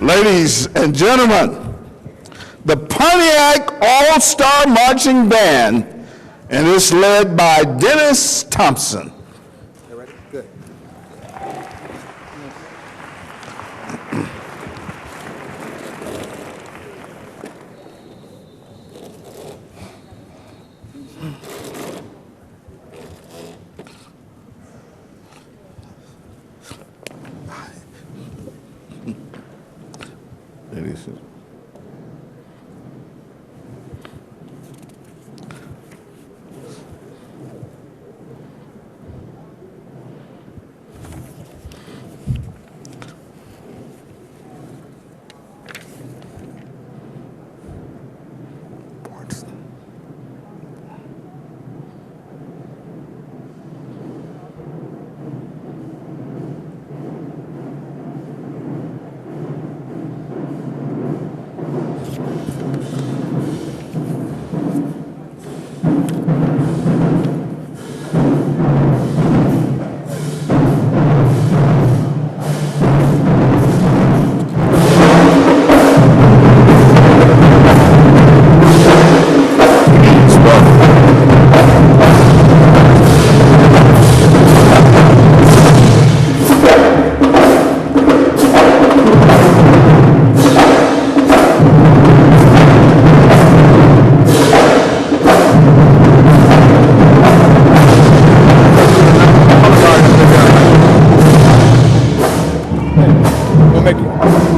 Ladies and gentlemen, the Pontiac All-Star Marching Band, and it's led by Dennis Thompson. You ready? Good. Ladies.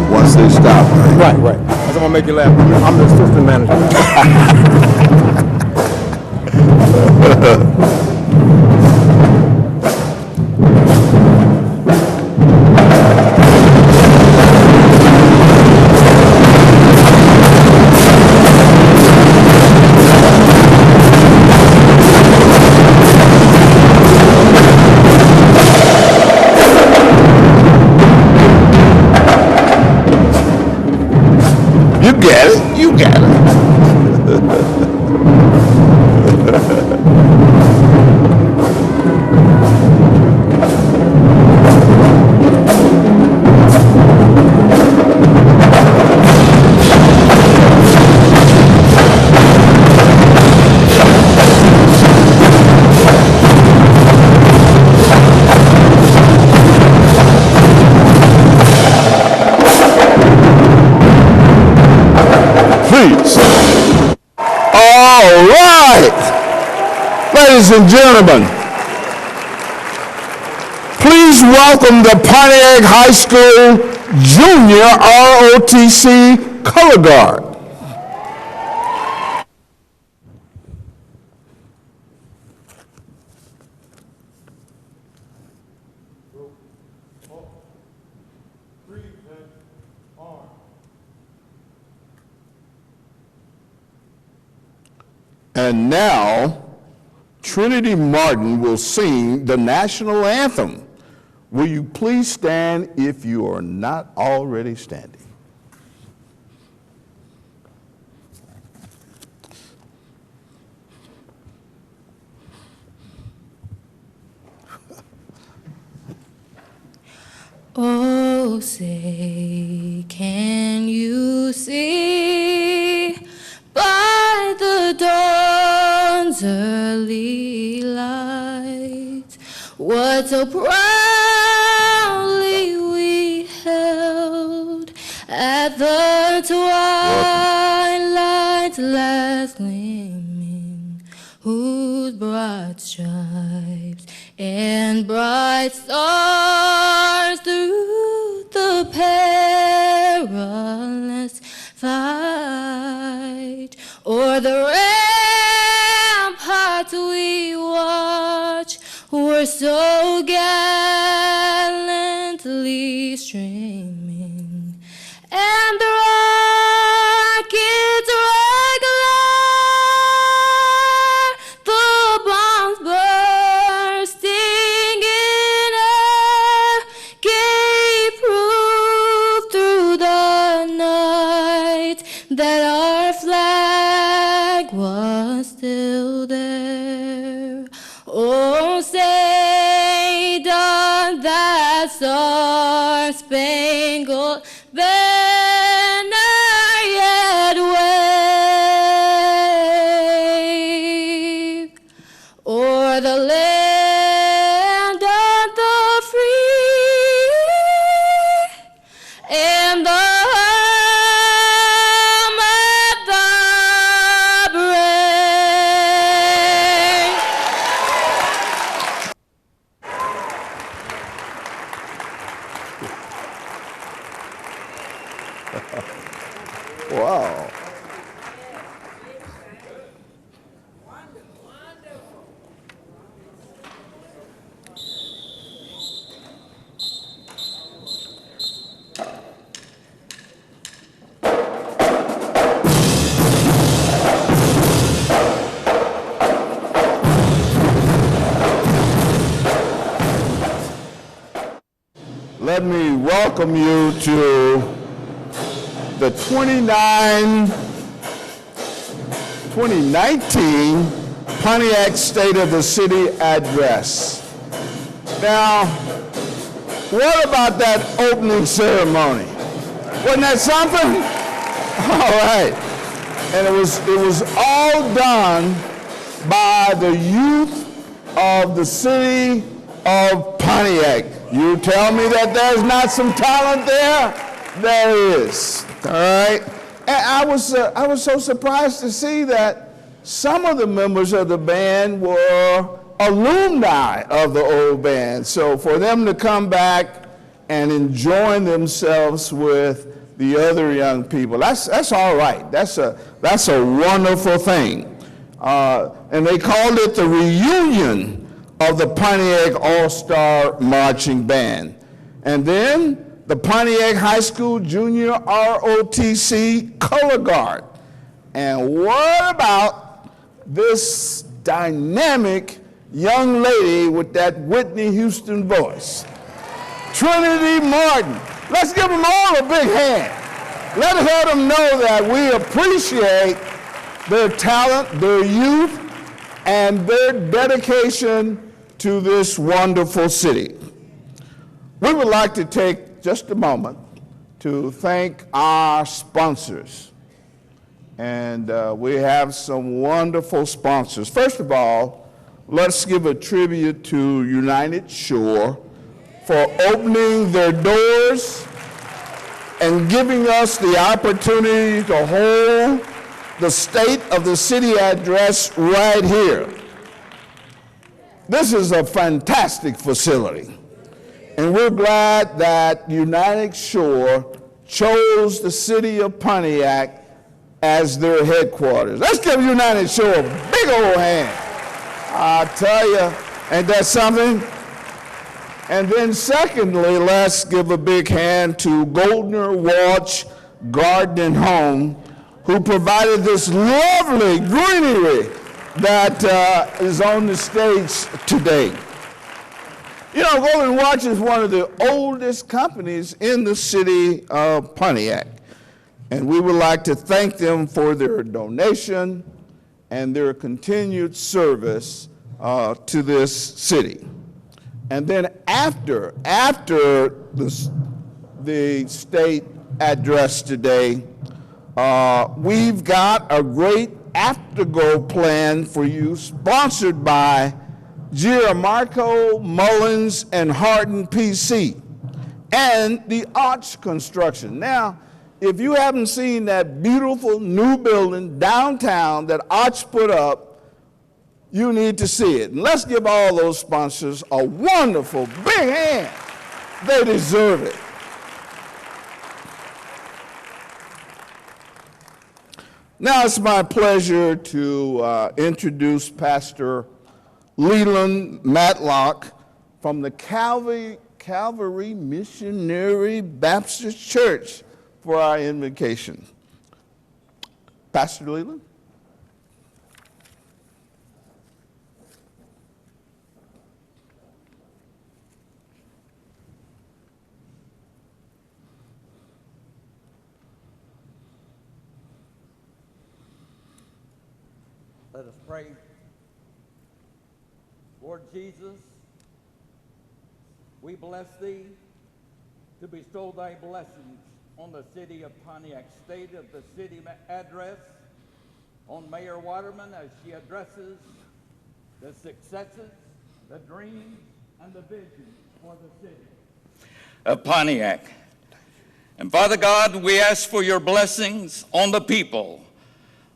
Once they stop, right? Right. I'm gonna make you laugh. I'm the assistant manager. You got it. Please. All right. Ladies and gentlemen, please welcome the Pontiac High School Junior ROTC Color Guard. And now, Trinity Martin will sing the national anthem. Will you please stand if you are not already standing? Oh, say, can you see by the dawn's early light what so proudly we held at the twilight's last gleaming, whose broad stripes and bright stars through the perilous fight o'er the ramparts we watch were so gallantly streaming, and the rockets regular, the bombs bursting in air, gave proof through the night that our flag was still there. Oh, say does that star-spangled banner for the land of the free and the home of the brave. Wow. Let me welcome you to the 2019 Pontiac State of the City Address. Now, what about that opening ceremony? Wasn't that something? All right. And it was all done by the youth of the city of Pontiac. You tell me that there's not some talent there? There is. All right. And I was so surprised to see that some of the members of the band were alumni of the old band. So for them to come back and enjoy themselves with the other young people, that's all right. That's a wonderful thing. And they called it the reunion of the Pontiac All-Star Marching Band. And then the Pontiac High School Junior ROTC Color Guard. And what about this dynamic young lady with that Whitney Houston voice? Trinity Martin. Let's give them all a big hand. Let them know that we appreciate their talent, their youth, and their dedication to this wonderful city. We would like to take just a moment to thank our sponsors. And we have some wonderful sponsors. First of all, let's give a tribute to United Shore for opening their doors and giving us the opportunity to hold the State of the City Address right here. This is a fantastic facility, and we're glad that United Shore chose the city of Pontiac as their headquarters. Let's give United Shore a big old hand. I tell you, ain't that something? And then secondly, let's give a big hand to Goldner Walsh Garden and Home, who provided this lovely greenery that is on the stage today. You know, Golden Watch is one of the oldest companies in the city of Pontiac, and we would like to thank them for their donation and their continued service to this city. And then after the state address today, we've got a great after-go plan for you, sponsored by Gianmarco Mullins and Hardin PC, and the Arch Construction. Now, if you haven't seen that beautiful new building downtown that Arch put up, you need to see it. And let's give all those sponsors a wonderful big hand. They deserve it. Now it's my pleasure to introduce Pastor Leland Matlock from the Calvary Missionary Baptist Church for our invocation. Pastor Leland? Let us pray. Lord Jesus, we bless thee to bestow thy blessings on the city of Pontiac, State of the City Address, on Mayor Waterman as she addresses the successes, the dreams, and the vision for the city of Pontiac. And Father God, we ask for your blessings on the people,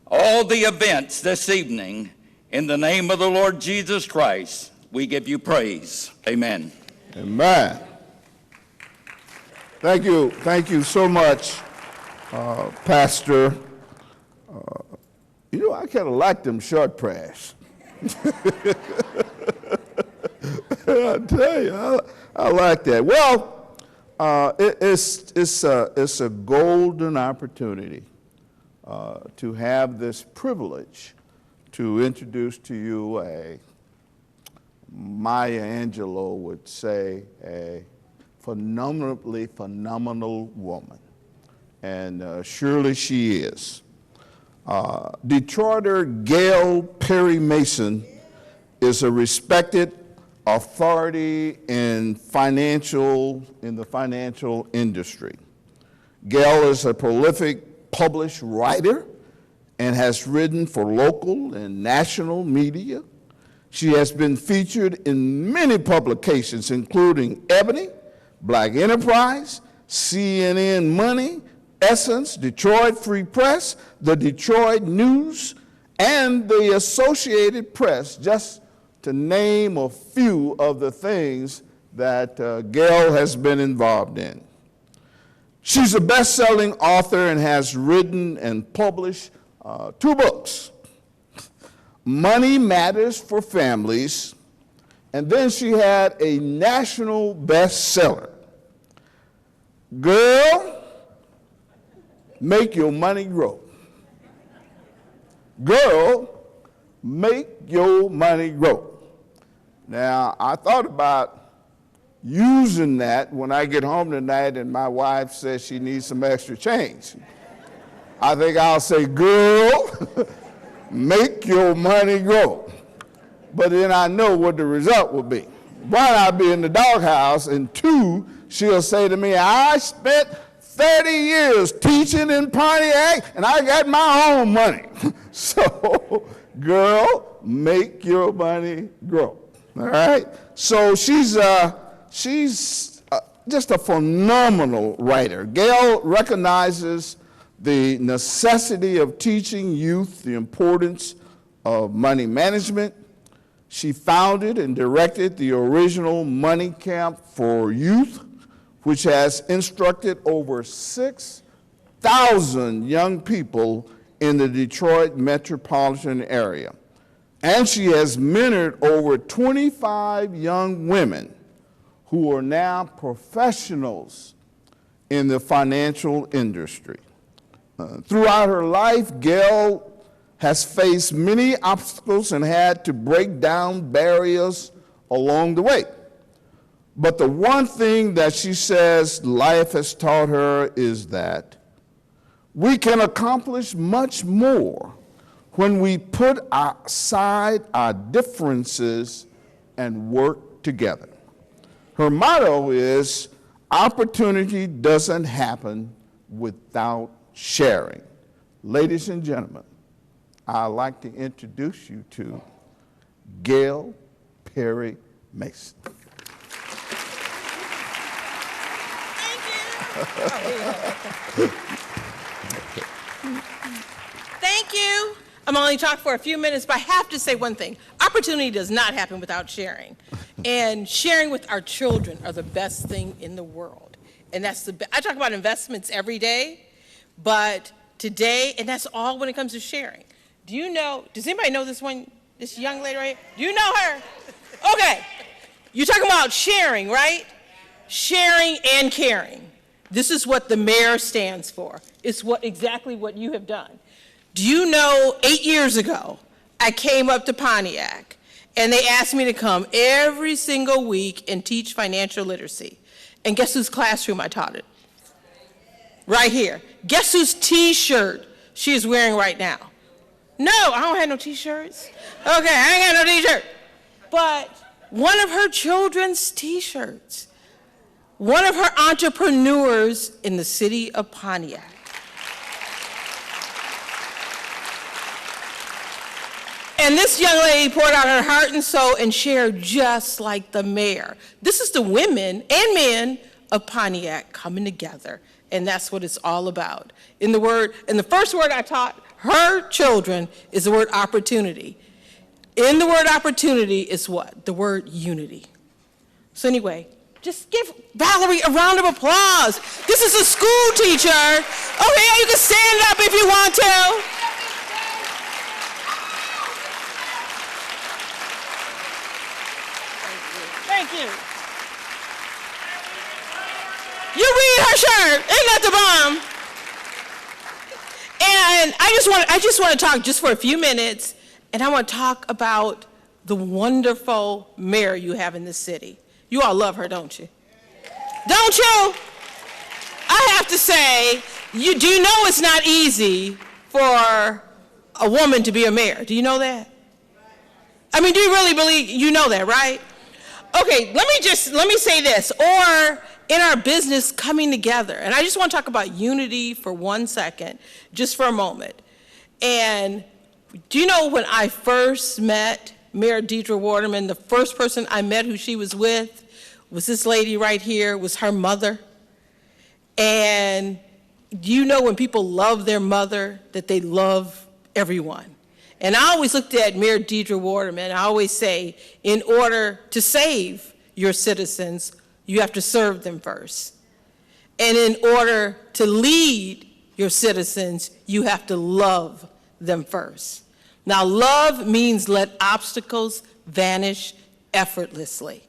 all the events this evening. In the name of the Lord Jesus Christ, we give you praise. Amen. Amen. Thank you so much, Pastor. I kind of like them short prayers. I tell you, I like that. Well, it's a golden opportunity to have this privilege to introduce to you Maya Angelou would say, a phenomenally phenomenal woman. And surely she is. Detroiter Gail Perry Mason is a respected authority in the financial industry. Gail is a prolific published writer and has written for local and national media. She has been featured in many publications, including Ebony, Black Enterprise, CNN Money, Essence, Detroit Free Press, the Detroit News, and the Associated Press, just to name a few of the things that Gail has been involved in. She's a best-selling author and has written and published 2 books, Money Matters for Families, and then she had a national bestseller, Girl, Make Your Money Grow. Girl, Make Your Money Grow. Now, I thought about using that when I get home tonight and my wife says she needs some extra change. I think I'll say, girl, make your money grow. But then I know what the result will be. One, I'll be in the doghouse, and 2, she'll say to me, I spent 30 years teaching in Pontiac, and I got my own money. So, girl, make your money grow. All right? So she's just a phenomenal writer. Gail recognizes the necessity of teaching youth the importance of money management. She founded and directed the original Money Camp for Youth, which has instructed over 6,000 young people in the Detroit metropolitan area. And she has mentored over 25 young women who are now professionals in the financial industry. Throughout her life, Gail has faced many obstacles and had to break down barriers along the way. But the one thing that she says life has taught her is that we can accomplish much more when we put aside our differences and work together. Her motto is, opportunity doesn't happen without sharing. Ladies and gentlemen, I'd like to introduce you to Gail Perry Mason. Thank you. I'm only talking for a few minutes, but I have to say one thing. Opportunity does not happen without sharing. And sharing with our children are the best thing in the world. And that's I talk about investments every day, but today, and that's all when it comes to sharing. Does anybody know this young lady right here? Do you know her? Okay. You're talking about sharing, right? Sharing and caring. This is what the mayor stands for. It's exactly what you have done. Do you know 8 years ago, I came up to Pontiac and they asked me to come every single week and teach financial literacy. And guess whose classroom I taught it? Right here. Guess whose t-shirt she is wearing right now? No, I don't have no t-shirts. Okay, I ain't got no t-shirt. But one of her children's t-shirts, one of her entrepreneurs in the city of Pontiac. And this young lady poured out her heart and soul and shared just like the mayor. This is the women and men of Pontiac coming together, and that's what it's all about. And the first word I taught her children is the word opportunity. In the word opportunity is what? The word unity. So anyway, just give Valerie a round of applause. This is a school teacher. Okay, you can stand up if you want to. Thank you. You read her shirt. Ain't that the bomb? And I just want to talk just for a few minutes, and I want to talk about the wonderful mayor you have in this city. You all love her, don't you? Don't you? I have to say, do you know it's not easy for a woman to be a mayor? Do you know that? I mean, do you really believe you know that, right? Okay, let me say this, or in our business coming together. And I just want to talk about unity for 1 second, just for a moment. And do you know when I first met Mayor Deirdre Waterman, the first person I met who she was with was this lady right here, was her mother. And do you know when people love their mother, that they love everyone? And I always looked at Mayor Deirdre Waterman, I always say, in order to save your citizens, you have to serve them first. And in order to lead your citizens, you have to love them first. Now, love means let obstacles vanish effortlessly.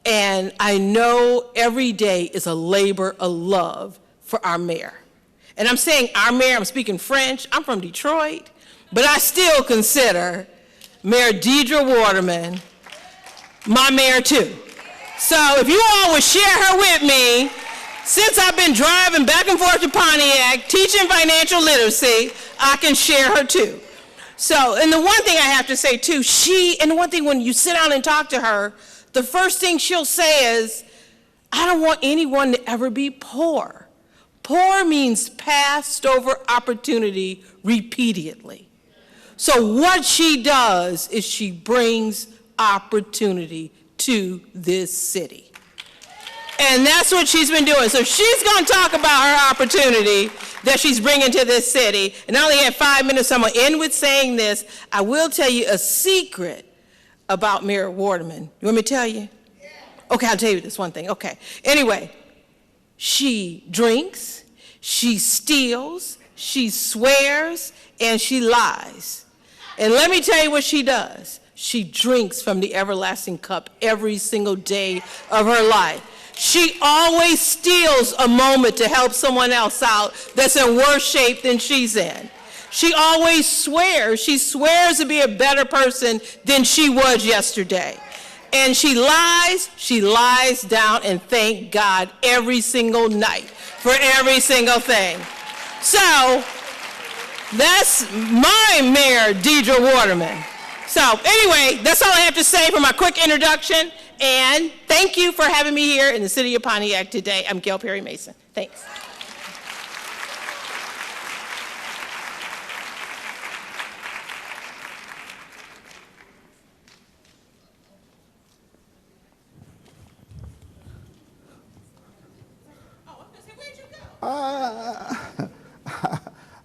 And I know every day is a labor of love for our mayor. And I'm saying our mayor, I'm speaking French, I'm from Detroit, but I still consider Mayor Deirdre Waterman my mayor too. So if you all would share her with me, since I've been driving back and forth to Pontiac, teaching financial literacy, I can share her too. So, and the one thing I have to say too, and the one thing when you sit down and talk to her, the first thing she'll say is, I don't want anyone to ever be poor. Poor means passed over opportunity repeatedly. So what she does is she brings opportunity to this city. And that's what she's been doing. So she's going to talk about her opportunity that she's bringing to this city. And I only have 5 minutes, so I'm going to end with saying this. I will tell you a secret about Mayor Waterman. You want me to tell you? Okay, I'll tell you this one thing. Okay. Anyway, she drinks, she steals, she swears, and she lies. And let me tell you what she does. She drinks from the everlasting cup every single day of her life. She always steals a moment to help someone else out that's in worse shape than she's in. She always swears. She swears to be a better person than she was yesterday. And she lies down and thank God every single night for every single thing. So that's my Mayor Deirdre Waterman. So anyway, that's all I have to say for my quick introduction. And thank you for having me here in the city of Pontiac today. I'm Gail Perry Mason. Thanks.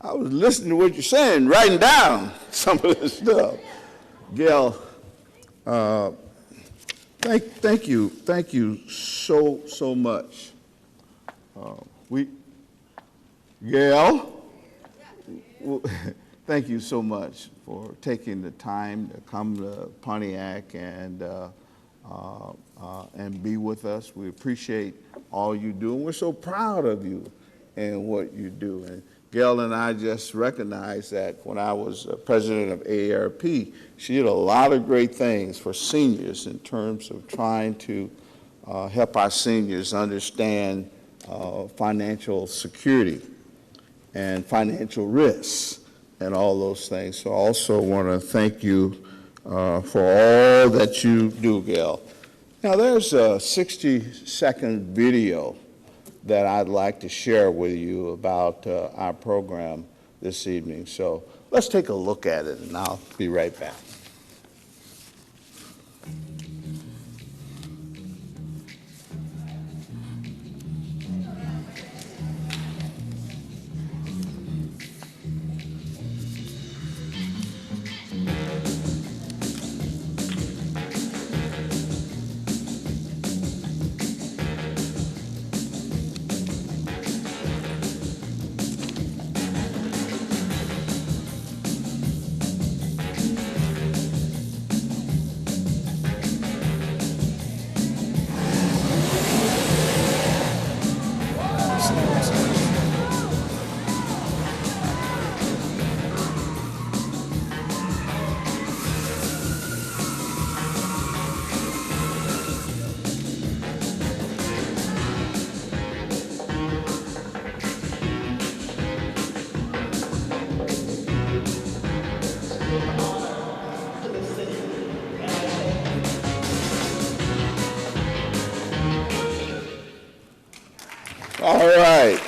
I was listening to what you're saying, writing down some of this stuff. Gail, thank you so much. Gail, thank you so much for taking the time to come to Pontiac and be with us. We appreciate all you do, and we're so proud of you and what you do. And Gail and I just recognized that when I was president of AARP, she did a lot of great things for seniors in terms of trying to help our seniors understand financial security and financial risks and all those things. So I also want to thank you for all that you do, Gail. Now there's a 60-second video that I'd like to share with you about our program this evening. So let's take a look at it, and I'll be right back. All right.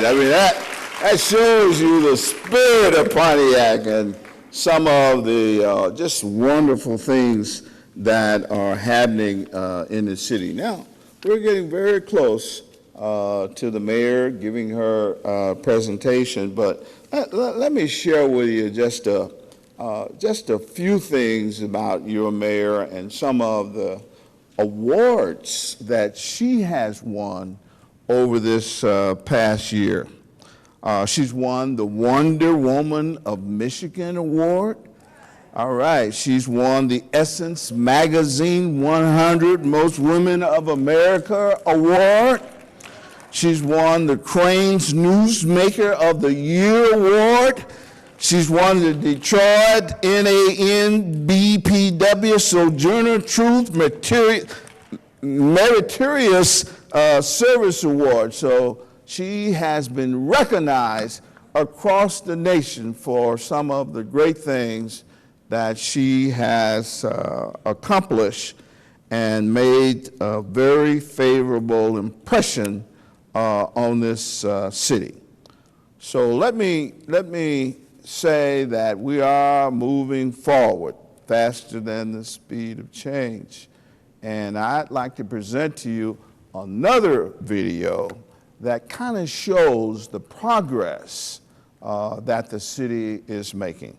I mean, that shows you the spirit of Pontiac and some of the just wonderful things that are happening in the city. Now, we're getting very close to the mayor giving her presentation, but let me share with you just a few things about your mayor and some of the awards that she has won over this past year. She's won the Wonder Woman of Michigan Award. All right, she's won the Essence Magazine 100 Most Women of America Award. She's won the Crain's Newsmaker of the Year Award. She's won the Detroit NANBPW Sojourner Truth Meritorious Service Award. So she has been recognized across the nation for some of the great things that she has accomplished and made a very favorable impression on this city. So let me say that we are moving forward faster than the speed of change. And I'd like to present to you another video that kind of shows the progress that the city is making.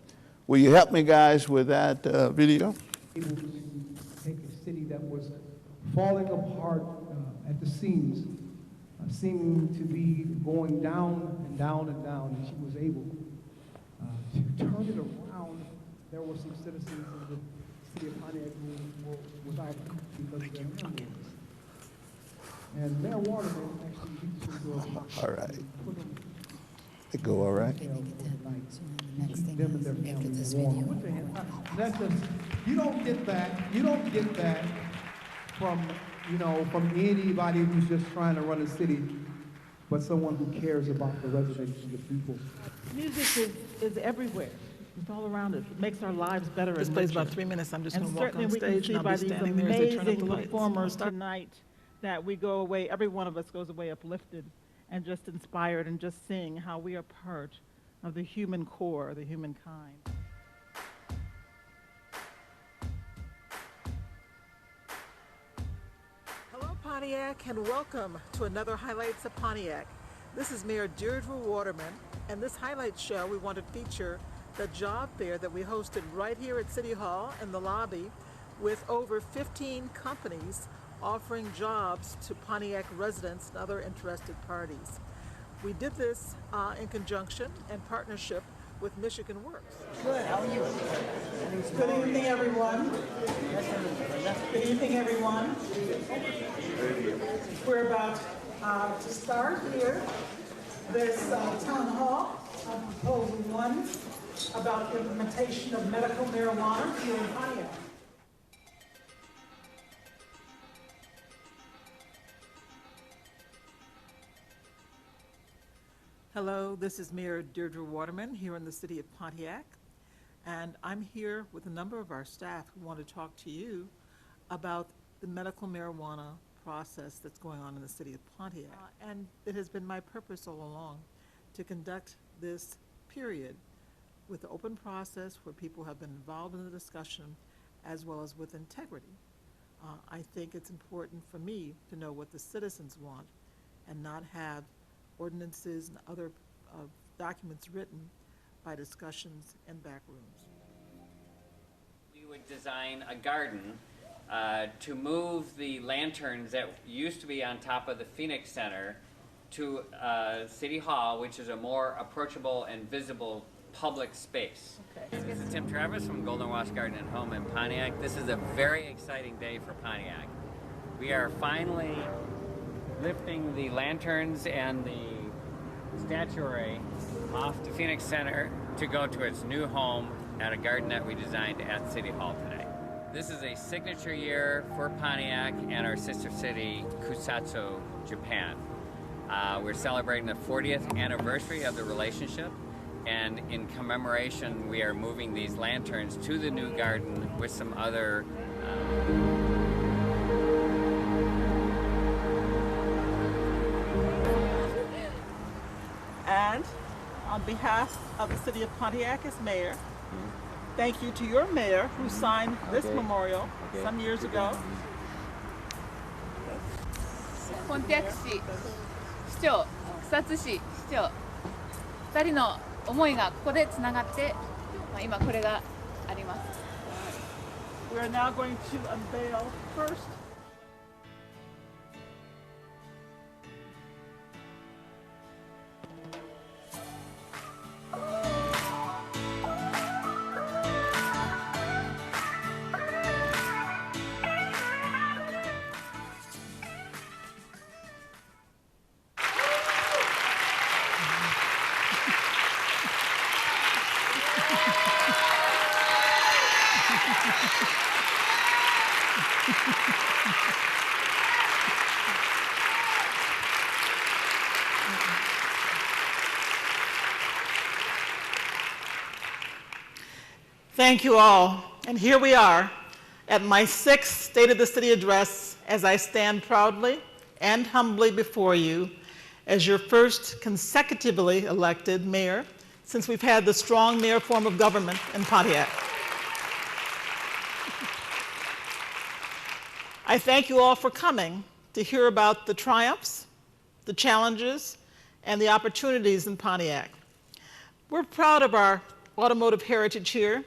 Will you help me, guys, with that video? Able to take a city that was falling apart at the seams, seeming to be going down and down and down, and she was able to turn it around. There were some citizens in the city of Pontiac who were without because of their memories. And Mayor Waterman actually reached into a pocket. All right. And put them It go all right? next thing them and their families warm. Put your hand- That's just, you don't get that from, from anybody who's just trying to run a city, but someone who cares about the residents and the people. Music is everywhere. It's all around us. It makes our lives better This and plays richer. about 3 minutes. I'm just And going to walk certainly on we can stage see and by I'll be these standing there as they turn up amazing the lights. performers tonight that we go away, every one of us goes away uplifted and just inspired and just seeing how we are part of the human core, the humankind. Hello, Pontiac, and welcome to another Highlights of Pontiac. This is Mayor Deirdre Waterman, and this Highlights show we want to feature the job fair that we hosted right here at City Hall in the lobby with over 15 companies offering jobs to Pontiac residents and other interested parties. We did this in conjunction and partnership with Michigan Works. Good, how are you? Good evening, everyone. Good evening, everyone. We're about to start here this town hall on Proposal 1 about the implementation of medical marijuana here in Pontiac. Hello, this is Mayor Deirdre Waterman here in the city of Pontiac, and I'm here with a number of our staff who want to talk to you about the medical marijuana process that's going on in the city of Pontiac. And it has been my purpose all along to conduct this period with the open process where people have been involved in the discussion as well as with integrity. I think it's important for me to know what the citizens want and not have ordinances and other documents written by discussions in back rooms. We would design a garden to move the lanterns that used to be on top of the Phoenix Center to City Hall, which is a more approachable and visible public space. Okay. This is Tim Travis from Golden Wash Garden and Home in Pontiac. This is a very exciting day for Pontiac. We are finally lifting the lanterns and the statuary off the Phoenix Center to go to its new home at a garden that we designed at City Hall today. This is a signature year for Pontiac and our sister city, Kusatsu, Japan. We're celebrating the 40th anniversary of the relationship, and in commemoration, we are moving these lanterns to the new garden with some other And on behalf of the city of Pontiac as mayor, thank you to your mayor who signed this memorial some years ago. Pontiac 市市長、草津市市長、2人の思いがここでつながって、今これがあります。We are now going to unveil first Thank you all. And here we are at my 6th State of the City address as I stand proudly and humbly before you as your first consecutively elected mayor since we've had the strong mayor form of government in Pontiac. I thank you all for coming to hear about the triumphs, the challenges, and the opportunities in Pontiac. We're proud of our automotive heritage here,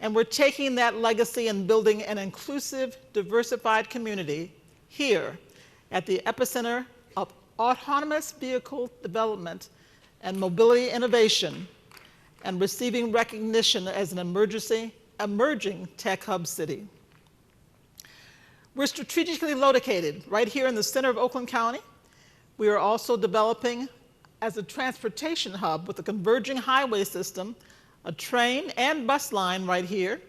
and we're taking that legacy and building an inclusive, diversified community here at the epicenter of autonomous vehicle development and mobility innovation, and receiving recognition as an emerging tech hub city. We're strategically located right here in the center of Oakland County. We are also developing as a transportation hub with a converging highway system, a train and bus line right here,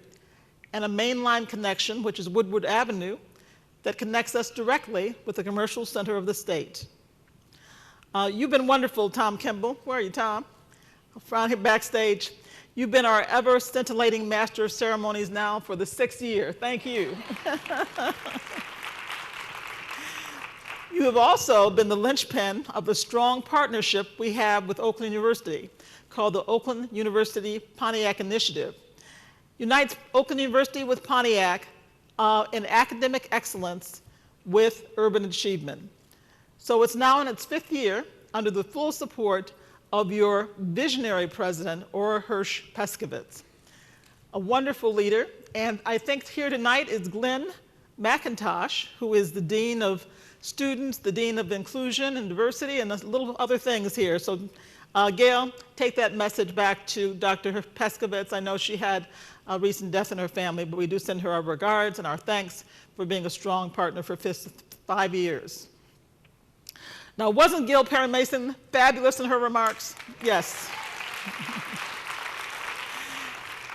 and a main line connection, which is Woodward Avenue, that connects us directly with the commercial center of the state. You've been wonderful, Tom Kimball. Where are you, Tom? Around here backstage. You've been our ever scintillating master of ceremonies now for the 6th year. Thank you. You have also been the linchpin of a strong partnership we have with Oakland University called the Oakland University Pontiac Initiative. Unites Oakland University with Pontiac in academic excellence with urban achievement. So it's now in its 5th year under the full support of your visionary president, Ora Hirsch Peskovitz, a wonderful leader. And I think here tonight is Glenn McIntosh, who is the Dean of Students, the Dean of Inclusion and Diversity, and a little other things here. So Gail, take that message back to Dr. Peskovitz. I know she had a recent death in her family, but we do send her our regards and our thanks for being a strong partner for 5 years. Now, wasn't Gail Perry Mason fabulous in her remarks? Yes.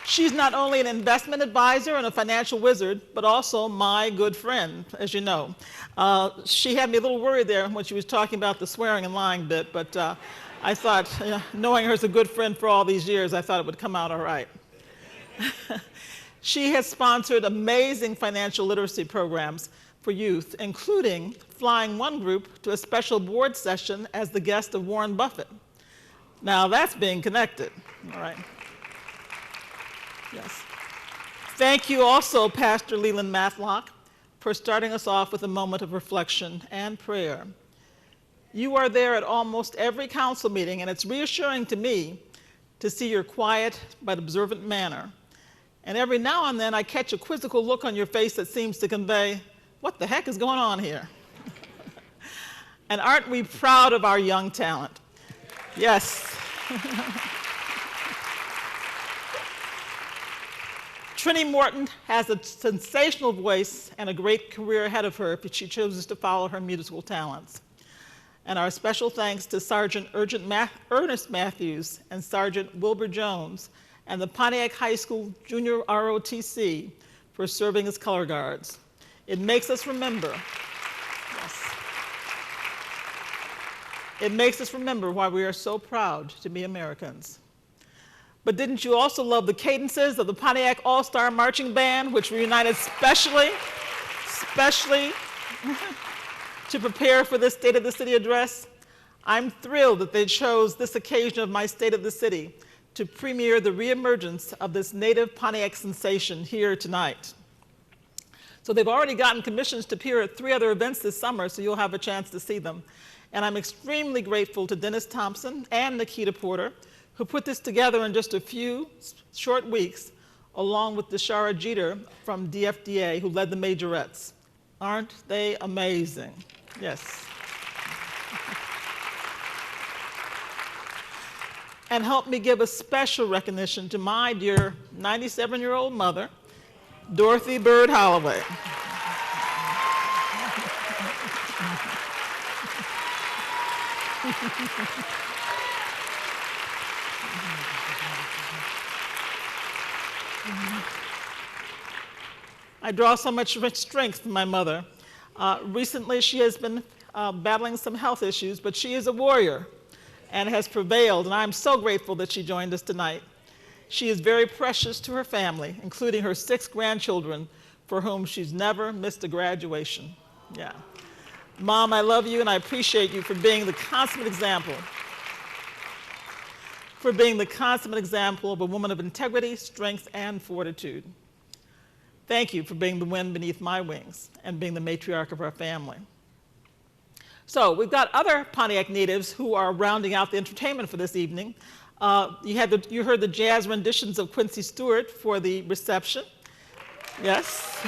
She's not only an investment advisor and a financial wizard, but also my good friend, as you know. She had me a little worried there when she was talking about the swearing and lying bit, but I thought, knowing her as a good friend for all these years, I thought it would come out all right. She has sponsored amazing financial literacy programs for youth, including flying one group to a special board session as the guest of Warren Buffett. Now that's being connected, all right. Yes. Thank you also, Pastor Leland Matlock, for starting us off with a moment of reflection and prayer. You are there at almost every council meeting, and it's reassuring to me to see your quiet but observant manner. And every now and then I catch a quizzical look on your face that seems to convey, what the heck is going on here? And aren't we proud of our young talent? Yes. Trini Morton has a sensational voice and a great career ahead of her if she chooses to follow her musical talents. And our special thanks to Sergeant Ernest Matthews and Sergeant Wilbur Jones and the Pontiac High School Junior ROTC for serving as color guards. It makes us remember, yes, it makes us remember why we are so proud to be Americans. But didn't you also love the cadences of the Pontiac All-Star Marching Band, which were united specially to prepare for this State of the City address? I'm thrilled that they chose this occasion of my State of the City to premiere the reemergence of this native Pontiac sensation here tonight. So they've already gotten commissions to appear at 3 other events this summer, so you'll have a chance to see them. And I'm extremely grateful to Dennis Thompson and Nikita Porter, who put this together in just a few short weeks, along with Deshara Jeter from DFDA, who led the majorettes. Aren't they amazing? Yes. And help me give a special recognition to my dear 97-year-old mother, Dorothy Bird Holloway. I draw so much strength from my mother. Recently, she has been battling some health issues, but she is a warrior and has prevailed, and I'm so grateful that she joined us tonight. She is very precious to her family, including her 6 grandchildren, for whom she's never missed a graduation. Yeah. Mom, I love you, and I appreciate you for being the consummate example of a woman of integrity, strength, and fortitude. Thank you for being the wind beneath my wings and being the matriarch of our family. So we've got other Pontiac natives who are rounding out the entertainment for this evening. You heard the jazz renditions of Quincy Stewart for the reception. Yes.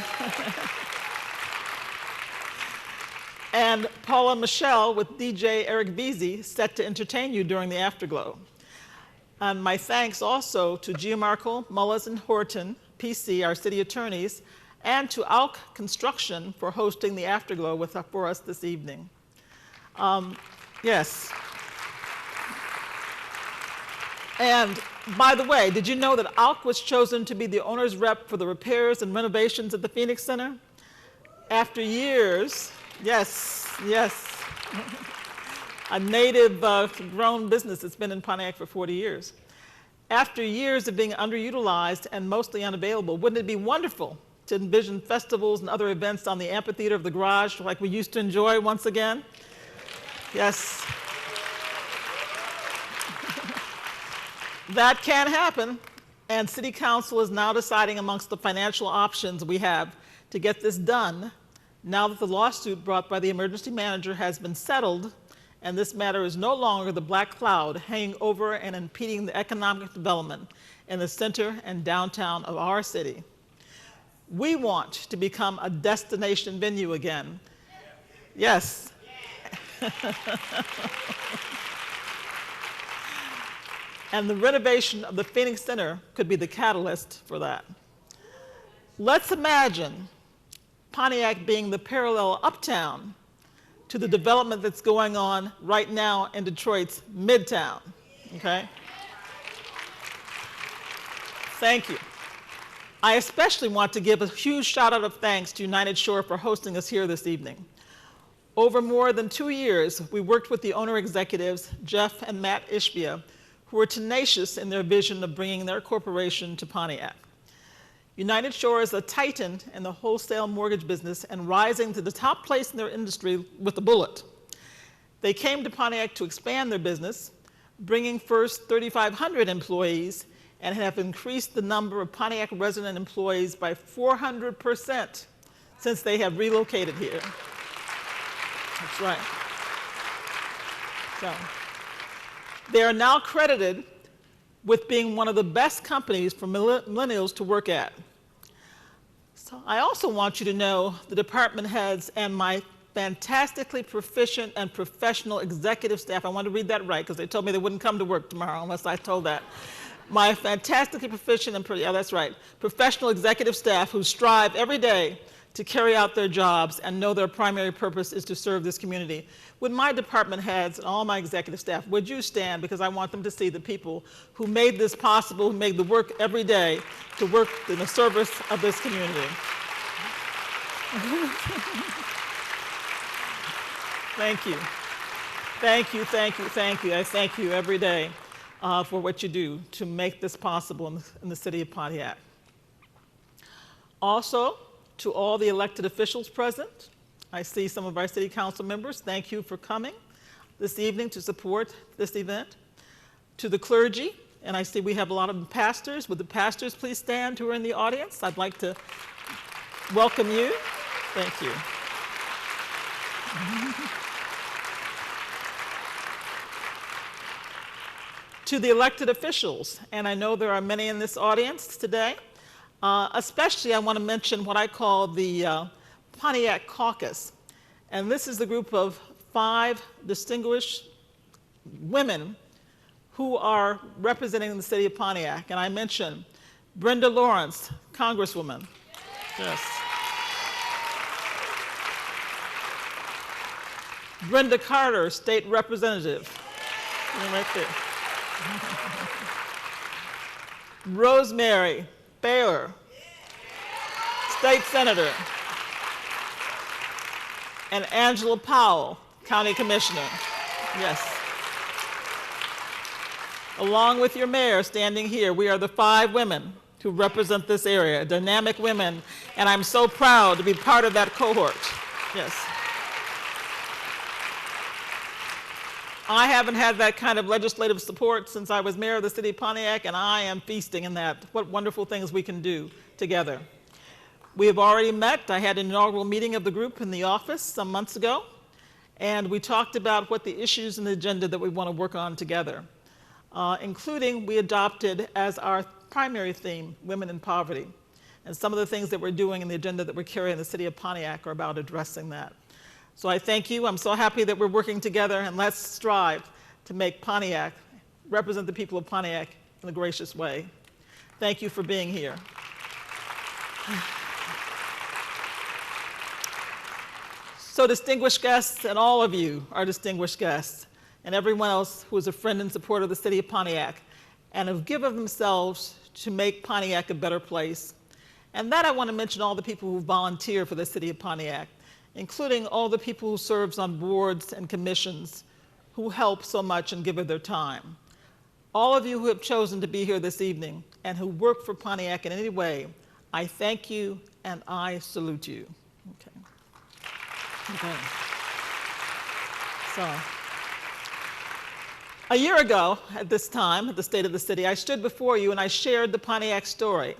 And Paula Michelle with DJ Eric Veazey set to entertain you during the afterglow. And my thanks also to Gianmarco, Mullis, and Horton, PC, our city attorneys, and to ALC Construction for hosting the afterglow for us this evening. Yes. And by the way, did you know that ALC was chosen to be the owner's rep for the repairs and renovations at the Phoenix Center? After years, yes, a native grown business that's been in Pontiac for 40 years. After years of being underutilized and mostly unavailable, wouldn't it be wonderful to envision festivals and other events on the amphitheater of the garage like we used to enjoy once again? Yes. That can happen, and City Council is now deciding amongst the financial options we have to get this done now that the lawsuit brought by the emergency manager has been settled, and this matter is no longer the black cloud hanging over and impeding the economic development in the center and downtown of our city. We want to become a destination venue again. Yes. And the renovation of the Phoenix Center could be the catalyst for that. Let's imagine Pontiac being the parallel uptown to the development that's going on right now in Detroit's Midtown, okay? Thank you. I especially want to give a huge shout out of thanks to United Shore for hosting us here this evening. Over more than 2 years, we worked with the owner executives, Jeff and Matt Ishbia, who were tenacious in their vision of bringing their corporation to Pontiac. United Shore is a titan in the wholesale mortgage business and rising to the top place in their industry with a bullet. They came to Pontiac to expand their business, bringing first 3,500 employees and have increased the number of Pontiac resident employees by 400% since they have relocated here. That's right. So, they are now credited with being one of the best companies for millennials to work at. So I also want you to know the department heads and my fantastically proficient and professional executive staff. I want to read that right because they told me they wouldn't come to work tomorrow unless I told that. My fantastically proficient and, yeah, that's right, professional executive staff who strive every day to carry out their jobs and know their primary purpose is to serve this community. Would my department heads and all my executive staff, would you stand, because I want them to see the people who made this possible, who made the work every day to work in the service of this community. Thank you. Thank you, thank you, thank you. I thank you every day for what you do to make this possible in the city of Pontiac. Also, to all the elected officials present, I see some of our city council members. Thank you for coming this evening to support this event. To the clergy, and I see we have a lot of pastors. Would the pastors please stand who are in the audience? I'd like to welcome you. Thank you. To the elected officials, and I know there are many in this audience today, especially I want to mention what I call the Pontiac Caucus. And this is the group of 5 distinguished women who are representing the city of Pontiac. And I mention Brenda Lawrence, Congresswoman. Yes. Brenda Carter, State Representative. Right there. Rosemary Baylor, State Senator. And Angela Powell, County Commissioner. Yes. Along with your mayor standing here, we are the 5 women who represent this area, dynamic women, and I'm so proud to be part of that cohort. Yes. I haven't had that kind of legislative support since I was mayor of the city of Pontiac, and I am feasting in that. What wonderful things we can do together. We have already met. I had an inaugural meeting of the group in the office some months ago, and we talked about what the issues in the agenda that we want to work on together, including we adopted as our primary theme, women in poverty. And some of the things that we're doing in the agenda that we're carrying in the city of Pontiac are about addressing that. So I thank you. I'm so happy that we're working together, and let's strive to make Pontiac, represent the people of Pontiac in a gracious way. Thank you for being here. So distinguished guests, and all of you are distinguished guests, and everyone else who is a friend and supporter of the city of Pontiac, and have given themselves to make Pontiac a better place. And that I want to mention all the people who volunteer for the city of Pontiac, including all the people who serve on boards and commissions, who help so much and give of their time. All of you who have chosen to be here this evening and who work for Pontiac in any way, I thank you and I salute you. Okay. Okay. So, a year ago at this time, at the State of the City, I stood before you and I shared the Pontiac story.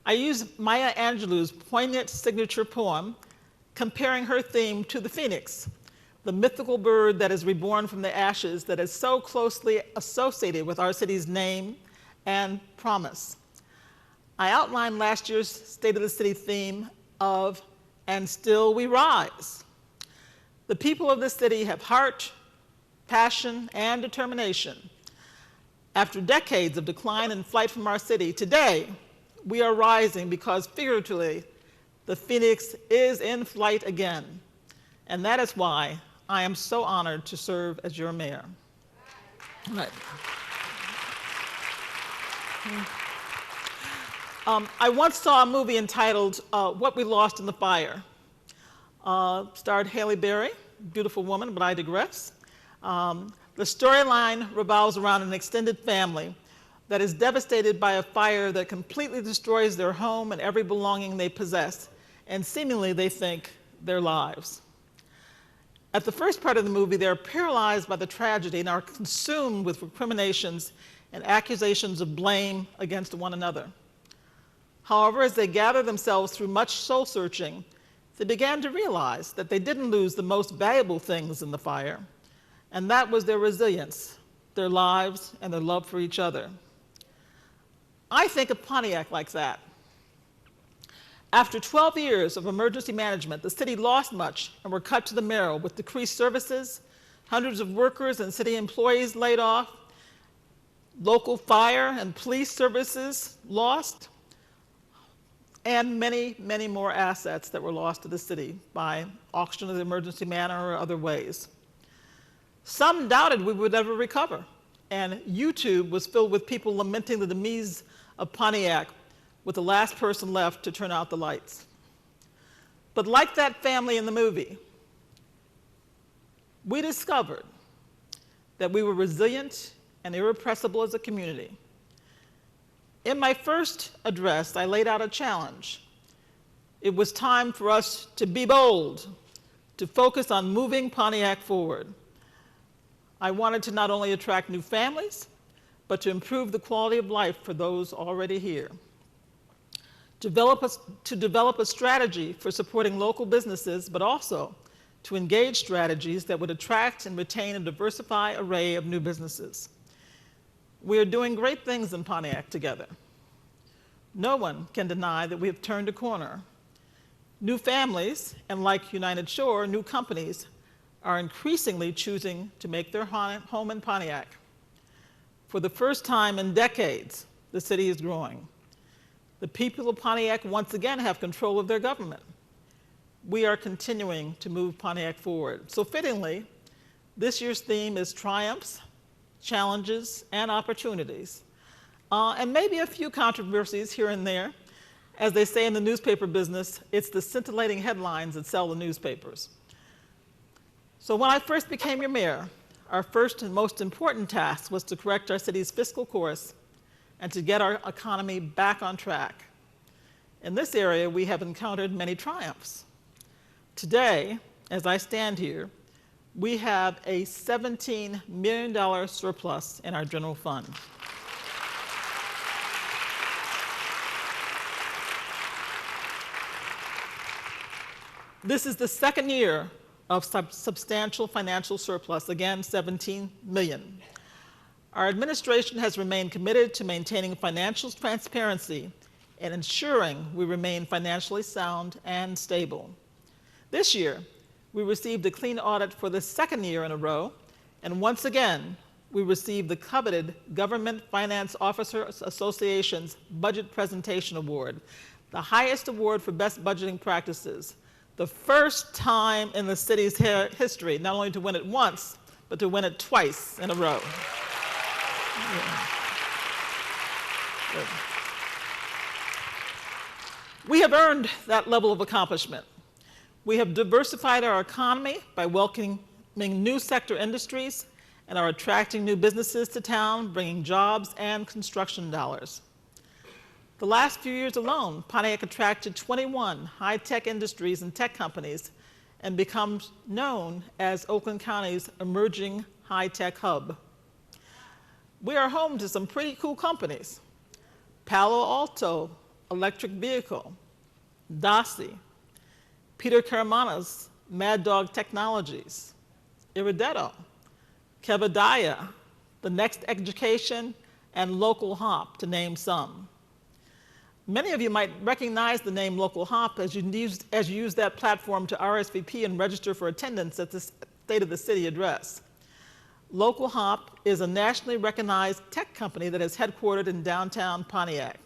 I used Maya Angelou's poignant signature poem, comparing her theme to the phoenix, the mythical bird that is reborn from the ashes that is so closely associated with our city's name and promise. I outlined last year's State of the City theme of "And Still We Rise." The people of this city have heart, passion, and determination. After decades of decline and flight from our city, today we are rising because figuratively the phoenix is in flight again. And that is why I am so honored to serve as your mayor. Right. I once saw a movie entitled What We Lost in the Fire. Starred Halle Berry, beautiful woman, but I digress. The storyline revolves around an extended family that is devastated by a fire that completely destroys their home and every belonging they possess, and seemingly they think their lives. At the first part of the movie, they're paralyzed by the tragedy and are consumed with recriminations and accusations of blame against one another. However, as they gathered themselves through much soul searching, they began to realize that they didn't lose the most valuable things in the fire, and that was their resilience, their lives, and their love for each other. I think of Pontiac like that. After 12 years of emergency management, the city lost much and were cut to the marrow with decreased services, hundreds of workers and city employees laid off, local fire and police services lost, and many, many more assets that were lost to the city by auction of the emergency manner or other ways. Some doubted we would ever recover, and YouTube was filled with people lamenting the demise of Pontiac, with the last person left to turn out the lights. But like that family in the movie, we discovered that we were resilient and irrepressible as a community. In my first address, I laid out a challenge. It was time for us to be bold, to focus on moving Pontiac forward. I wanted to not only attract new families, but to improve the quality of life for those already here. To develop a strategy for supporting local businesses, but also to engage strategies that would attract and retain a diversified array of new businesses. We are doing great things in Pontiac together. No one can deny that we have turned a corner. New families, and like United Shore, new companies are increasingly choosing to make their home in Pontiac. For the first time in decades, the city is growing. The people of Pontiac once again have control of their government. We are continuing to move Pontiac forward. So fittingly, this year's theme is triumphs, challenges, and opportunities. And maybe a few controversies here and there. As they say in the newspaper business, it's the scintillating headlines that sell the newspapers. So when I first became your mayor, our first and most important task was to correct our city's fiscal course and to get our economy back on track. In this area, we have encountered many triumphs. Today, as I stand here, we have a $17 million surplus in our general fund. This is the second year of substantial financial surplus, again, 17 million. Our administration has remained committed to maintaining financial transparency and ensuring we remain financially sound and stable. This year, we received a clean audit for the second year in a row, and once again, we received the coveted Government Finance Officers Association's Budget Presentation Award, the highest award for best budgeting practices, the first time in the city's history, not only to win it once, but to win it twice in a row. Yeah. We have earned that level of accomplishment. We have diversified our economy by welcoming new sector industries and are attracting new businesses to town, bringing jobs and construction dollars. The last few years alone, Pontiac attracted 21 high-tech industries and tech companies and becomes known as Oakland County's emerging high-tech hub. We are home to some pretty cool companies: Palo Alto Electric Vehicle, Dossi, Peter Caramana's Mad Dog Technologies, Iridetto, Kevadaya, The Next Education, and Local Hop, to name some. Many of you might recognize the name Local Hop as you use that platform to RSVP and register for attendance at the State of the City address. Local Hop is a nationally recognized tech company that is headquartered in downtown Pontiac.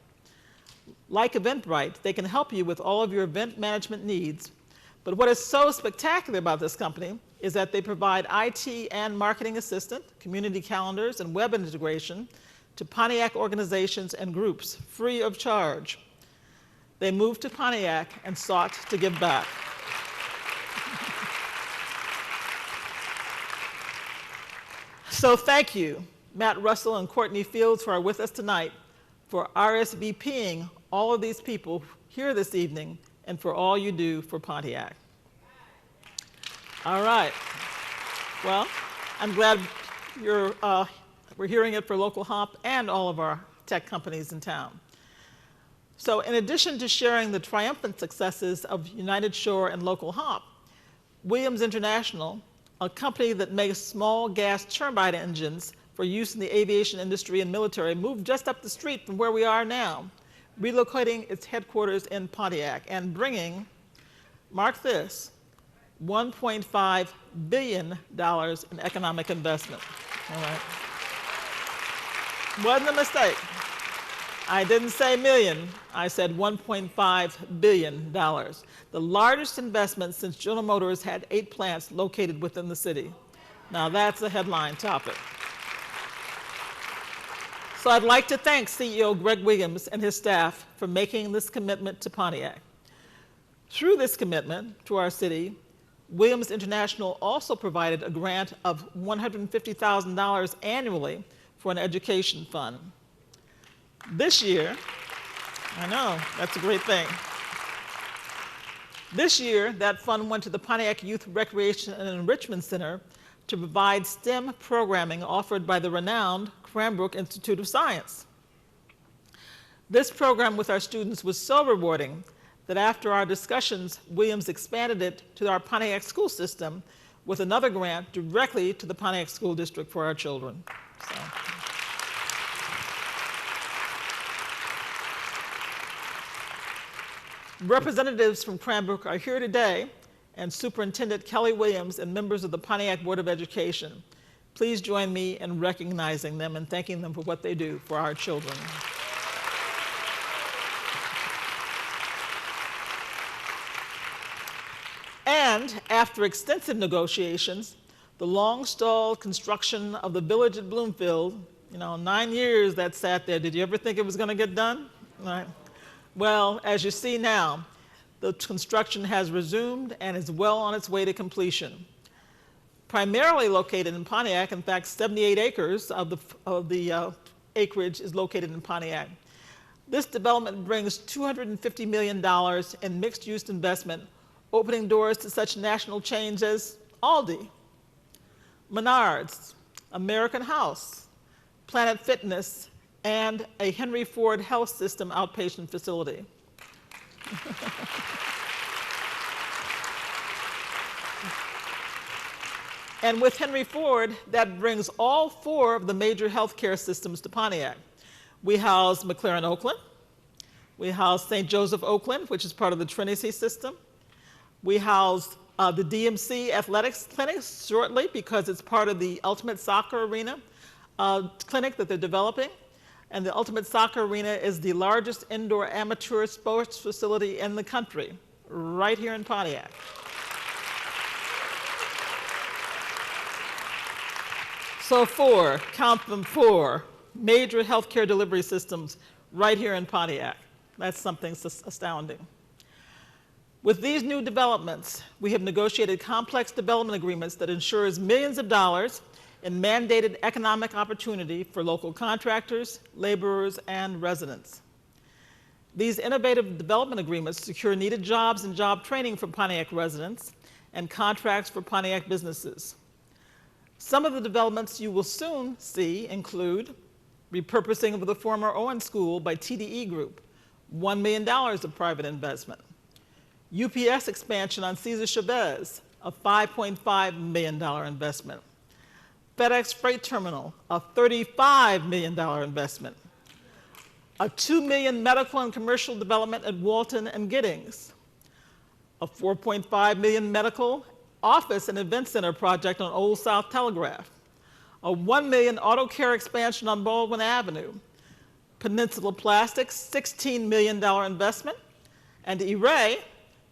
Like Eventbrite, they can help you with all of your event management needs. But what is so spectacular about this company is that they provide IT and marketing assistance, community calendars, and web integration to Pontiac organizations and groups free of charge. They moved to Pontiac and sought to give back. So thank you, Matt Russell and Courtney Fields, who are with us tonight, for RSVPing all of these people here this evening and for all you do for Pontiac. All right. Well, I'm glad you're We're hearing it for local hop and all of our tech companies in town. So in addition to sharing the triumphant successes of United Shore and local hop, Williams International, a company that makes small gas turbine engines for use in the aviation industry and military, moved just up the street from where we are now, relocating its headquarters in Pontiac and bringing, mark this, $1.5 billion in economic investment. All right. Wasn't a mistake. I didn't say million, I said $1.5 billion. The largest investment since General Motors had 8 plants located within the city. Now that's a headline topic. So I'd like to thank CEO Greg Williams and his staff for making this commitment to Pontiac. Through this commitment to our city, Williams International also provided a grant of $150,000 annually for an education fund. This year, I know, that's a great thing. This year, that fund went to the Pontiac Youth Recreation and Enrichment Center to provide STEM programming offered by the renowned Cranbrook Institute of Science. This program with our students was so rewarding that after our discussions, Williams expanded it to our Pontiac school system with another grant directly to the Pontiac School District for our children. So. Representatives from Cranbrook are here today, and Superintendent Kelly Williams and members of the Pontiac Board of Education. Please join me in recognizing them and thanking them for what they do for our children. And after extensive negotiations, the long-stalled construction of the village at Bloomfield, 9 years that sat there, did you ever think it was going to get done? Right. Well, as you see now, the construction has resumed and is well on its way to completion. Primarily located in Pontiac, in fact, 78 acres of the acreage is located in Pontiac. This development brings $250 million in mixed-use investment, opening doors to such national chains as Aldi, Menards, American House, Planet Fitness, and a Henry Ford Health System outpatient facility. And with Henry Ford, that brings all 4 of the major healthcare systems to Pontiac. We house McLaren Oakland. We house St. Joseph Oakland, which is part of the Trinity system. We house the DMC Athletics Clinics shortly because it's part of the Ultimate Soccer Arena clinic that they're developing. And the Ultimate Soccer Arena is the largest indoor amateur sports facility in the country, right here in Pontiac. So 4, count them 4, major healthcare delivery systems right here in Pontiac. That's something astounding. With these new developments, we have negotiated complex development agreements that ensures millions of dollars in mandated economic opportunity for local contractors, laborers, and residents. These innovative development agreements secure needed jobs and job training for Pontiac residents and contracts for Pontiac businesses. Some of the developments you will soon see include repurposing of the former Owen School by TDE Group, $1 million of private investment. UPS expansion on Cesar Chavez, a $5.5 million investment. FedEx Freight Terminal, a $35 million investment. A $2 million medical and commercial development at Walton and Giddings. A $4.5 million medical office and event center project on Old South Telegraph. A $1 million auto care expansion on Baldwin Avenue. Peninsula Plastics, $16 million investment. And Array,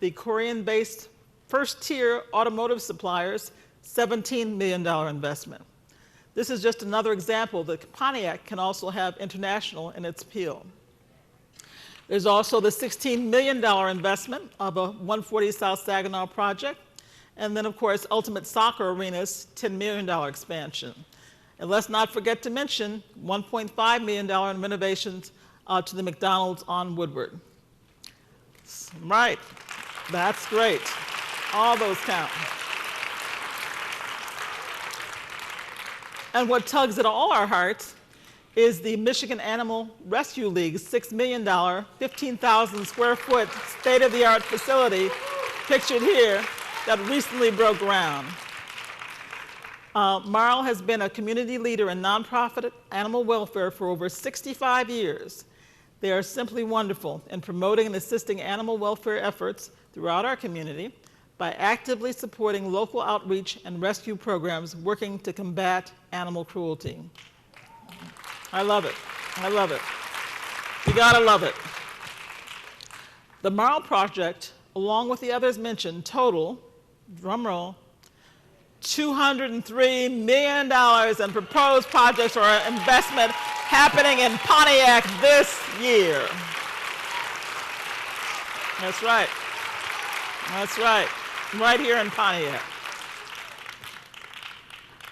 the Korean-based first-tier automotive suppliers, $17 million investment. This is just another example that Pontiac can also have international in its appeal. There's also the $16 million investment of a 140 South Saginaw project, and then, of course, Ultimate Soccer Arena's $10 million expansion. And let's not forget to mention $1.5 million in renovations to the McDonald's on Woodward. Right, that's great. All those count. And what tugs at all our hearts is the Michigan Animal Rescue League's $6 million, 15,000 square foot state-of-the-art facility, pictured here, that recently broke ground. Marl has been a community leader in nonprofit animal welfare for over 65 years. They are simply wonderful in promoting and assisting animal welfare efforts throughout our community by actively supporting local outreach and rescue programs working to combat animal cruelty. I love it. I love it. You gotta love it. The Marl Project, along with the others mentioned, total, drum roll, $203 million in proposed projects or investment happening in Pontiac this year. That's right. That's right. Right here in Pontiac.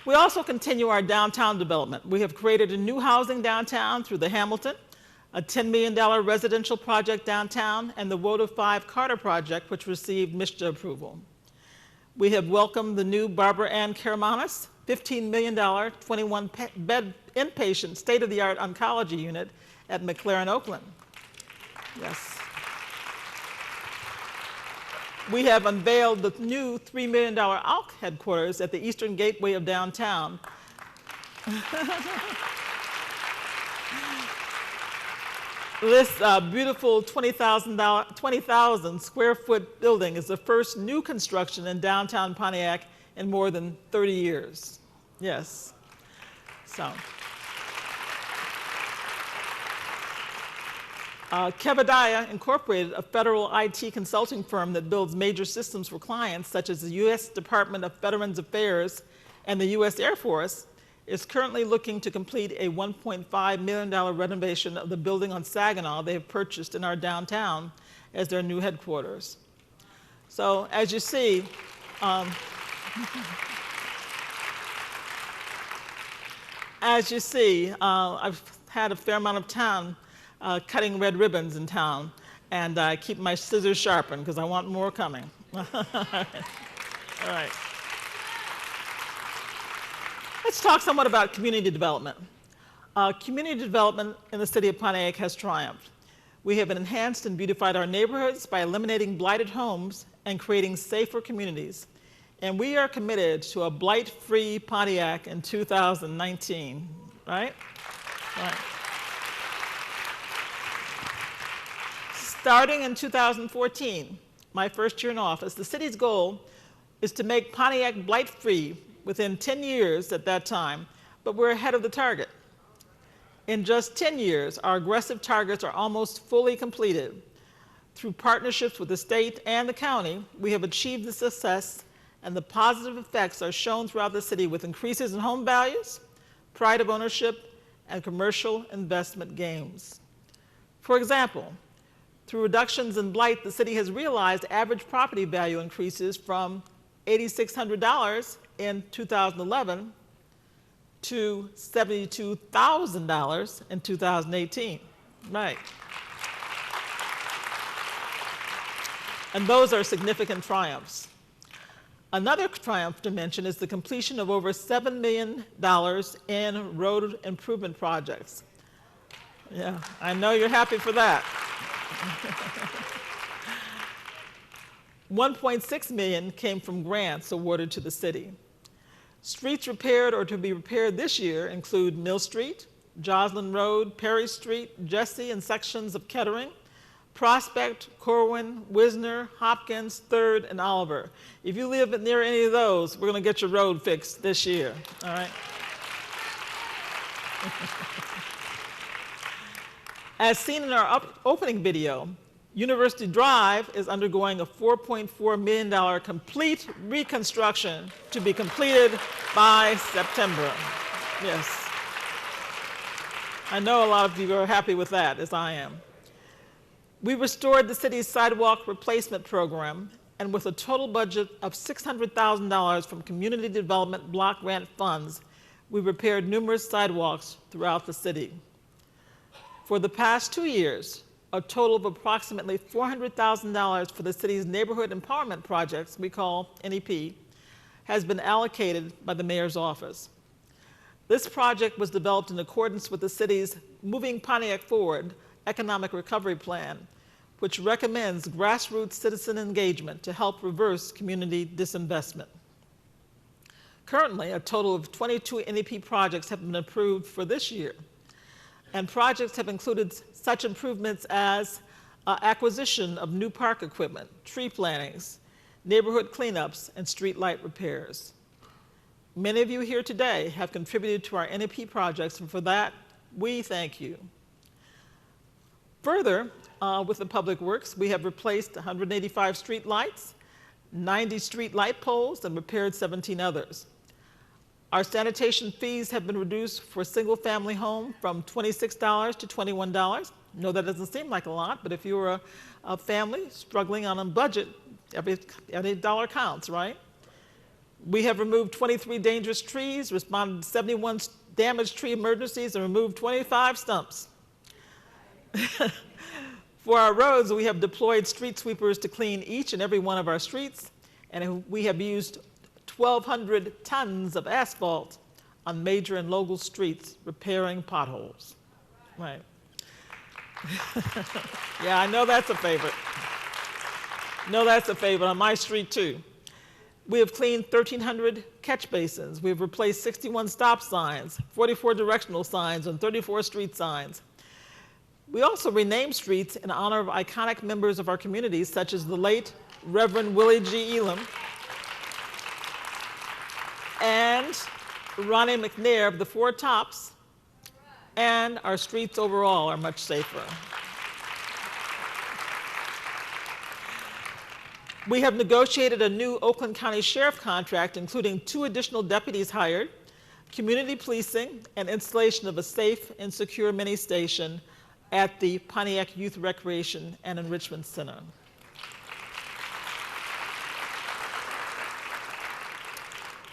We also continue our downtown development. We have created a new housing downtown through the Hamilton, a $10 million residential project downtown, and the Woda 5 Carter project, which received MSHDA approval. We have welcomed the new Barbara Ann Karamanis, $15 million, 21-bed inpatient state-of-the-art oncology unit at McLaren, Oakland. Yes. We have unveiled the new $3 million ALC headquarters at the Eastern Gateway of downtown. This beautiful 20,000 square foot building is the first new construction in downtown Pontiac in more than 30 years. Yes. So. Kevadiah Incorporated, a federal IT consulting firm that builds major systems for clients such as the U.S. Department of Veterans Affairs and the U.S. Air Force, is currently looking to complete a $1.5 million renovation of the building on Saginaw they have purchased in our downtown as their new headquarters. So as you see, I've had a fair amount of time cutting red ribbons in town, and I keep my scissors sharpened because I want more coming. All right. Let's talk somewhat about community development. Community development in the city of Pontiac has triumphed. We have enhanced and beautified our neighborhoods by eliminating blighted homes and creating safer communities. And we are committed to a blight-free Pontiac in 2019, right? Right. Starting in 2014, my first year in office, the city's goal is to make Pontiac blight-free within 10 years at that time, but we're ahead of the target. In just 10 years, our aggressive targets are almost fully completed. Through partnerships with the state and the county, we have achieved the success, and the positive effects are shown throughout the city with increases in home values, pride of ownership, and commercial investment gains. For example, through reductions in blight, the city has realized average property value increases from $8,600 in 2011 to $72,000 in 2018. Right. And those are significant triumphs. Another triumph to mention is the completion of over $7 million in road improvement projects. Yeah, I know you're happy for that. $1.6 million came from grants awarded to the city. Streets repaired or to be repaired this year include Mill Street, Joslyn Road, Perry Street, Jesse and sections of Kettering, Prospect, Corwin, Wisner, Hopkins, 3rd, and Oliver. If you live near any of those, we're going to get your road fixed this year, all right? As seen in our opening video, University Drive is undergoing a $4.4 million complete reconstruction to be completed by September. Yes. I know a lot of you are happy with that, as I am. We restored the city's sidewalk replacement program, and with a total budget of $600,000 from community development block grant funds, we repaired numerous sidewalks throughout the city. For the past 2 years, a total of approximately $400,000 for the city's neighborhood empowerment projects, we call NEP, has been allocated by the mayor's office. This project was developed in accordance with the city's Moving Pontiac Forward Economic Recovery Plan, which recommends grassroots citizen engagement to help reverse community disinvestment. Currently, a total of 22 NEP projects have been approved for this year, and projects have included such improvements as acquisition of new park equipment, tree plantings, neighborhood cleanups, and street light repairs. Many of you here today have contributed to our NEP projects, and for that, we thank you. Further, with the Public Works, we have replaced 185 street lights, 90 street light poles, and repaired 17 others. Our sanitation fees have been reduced for a single-family home from $26 to $21. No, that doesn't seem like a lot, but if you're a family struggling on a budget, every dollar counts, right? We have removed 23 dangerous trees, responded to 71 damaged tree emergencies, and removed 25 stumps. For our roads, we have deployed street sweepers to clean each and every one of our streets, and we have used 1,200 tons of asphalt on major and local streets, repairing potholes. Right. Yeah, I know that's a favorite. No, that's a favorite on my street too. We have cleaned 1,300 catch basins. We've replaced 61 stop signs, 44 directional signs, and 34 street signs. We also renamed streets in honor of iconic members of our community, such as the late Reverend Willie G. Elam and Ronnie McNair of the Four Tops, and our streets overall are much safer. We have negotiated a new Oakland County Sheriff contract, including 2 additional deputies hired, community policing, and installation of a safe and secure mini station at the Pontiac Youth Recreation and Enrichment Center.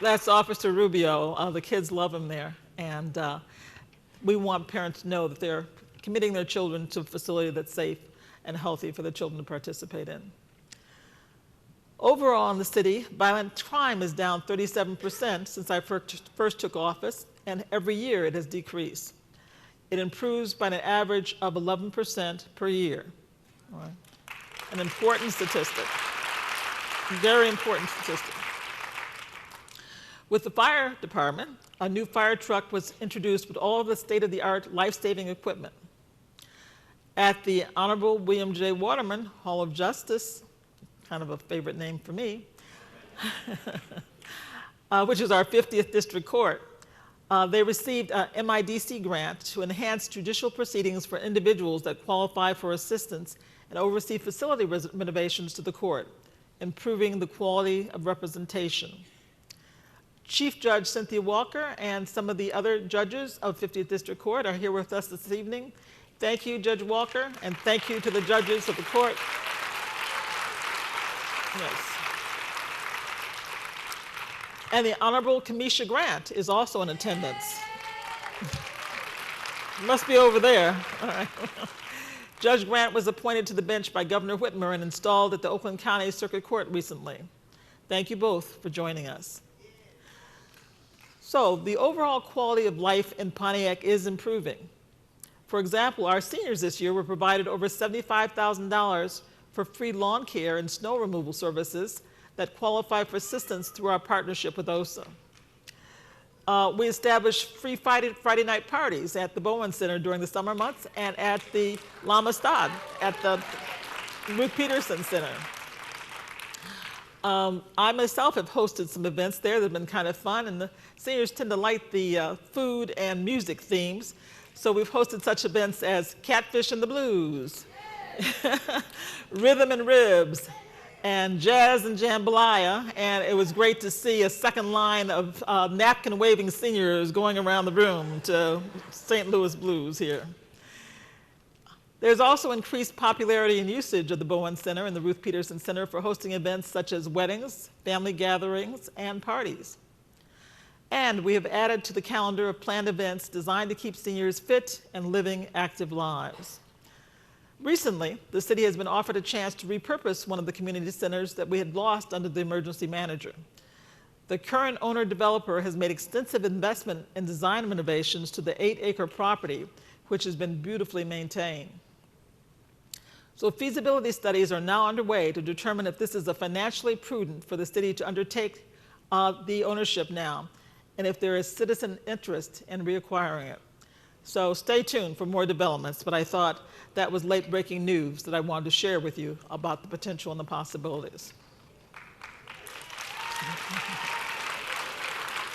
That's Officer Rubio. The kids love him there, and we want parents to know that they're committing their children to a facility that's safe and healthy for the children to participate in. Overall in the city, violent crime is down 37% since I first took office, and every year it has decreased. It improves by an average of 11% per year. All right. An important statistic, very important statistic. With the fire department, a new fire truck was introduced with all of the state-of-the-art life-saving equipment. At the Honorable William J. Waterman Hall of Justice, kind of a favorite name for me, which is our 50th District Court, they received an MIDC grant to enhance judicial proceedings for individuals that qualify for assistance and oversee facility renovations to the court, improving the quality of representation. Chief Judge Cynthia Walker and some of the other judges of 50th District Court are here with us this evening. Thank you, Judge Walker, and thank you to the judges of the court. Yes. And the Honorable Kamisha Grant is also in attendance. Must be over there. All right. Judge Grant was appointed to the bench by Governor Whitmer and installed at the Oakland County Circuit Court recently. Thank you both for joining us. So the overall quality of life in Pontiac is improving. For example, our seniors this year were provided over $75,000 for free lawn care and snow removal services that qualify for assistance through our partnership with OSA. We established free Friday night parties at the Bowen Center during the summer months and at the La Amistad at the Ruth Peterson Center. I myself have hosted some events there that have been kind of fun, and the seniors tend to like the food and music themes. So we've hosted such events as Catfish and the Blues, Rhythm and Ribs, and Jazz and Jambalaya, and it was great to see a second line of napkin-waving seniors going around the room to St. Louis Blues here. There's also increased popularity and usage of the Bowen Center and the Ruth Peterson Center for hosting events such as weddings, family gatherings, and parties. And we have added to the calendar of planned events designed to keep seniors fit and living active lives. Recently, the city has been offered a chance to repurpose one of the community centers that we had lost under the emergency manager. The current owner-developer has made extensive investment in design renovations to the 8-acre property, which has been beautifully maintained. So feasibility studies are now underway to determine if this is financially prudent for the city to undertake the ownership now, and if there is citizen interest in reacquiring it. So stay tuned for more developments, but I thought that was late-breaking news that I wanted to share with you about the potential and the possibilities.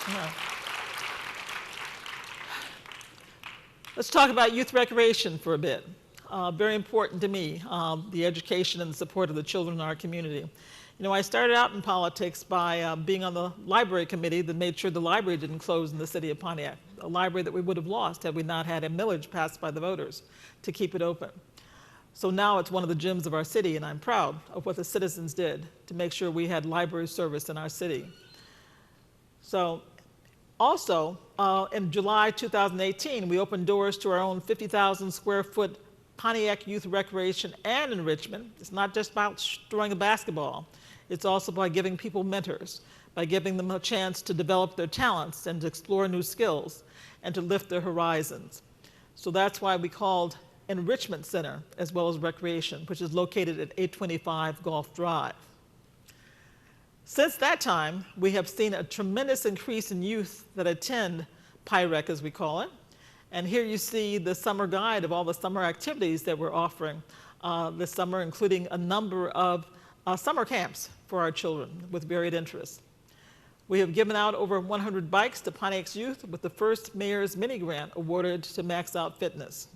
Yeah. Let's talk about youth recreation for a bit. Very important to me, the education and the support of the children in our community. You know, I started out in politics by being on the library committee that made sure the library didn't close in the city of Pontiac, a library that we would have lost had we not had a millage passed by the voters to keep it open. So now it's one of the gems of our city, and I'm proud of what the citizens did to make sure we had library service in our city. So also, in July 2018, we opened doors to our own 50,000 square foot Pontiac Youth Recreation and Enrichment. It's not just about throwing a basketball. It's also by giving people mentors, by giving them a chance to develop their talents and to explore new skills and to lift their horizons. So that's why we called Enrichment Center as well as Recreation, which is located at 825 Gulf Drive. Since that time, we have seen a tremendous increase in youth that attend PIREC, as we call it. And here you see the summer guide of all the summer activities that we're offering this summer, including a number of summer camps for our children with varied interests. We have given out over 100 bikes to Pontiac's youth with the first Mayor's Mini Grant awarded to Max Out Fitness.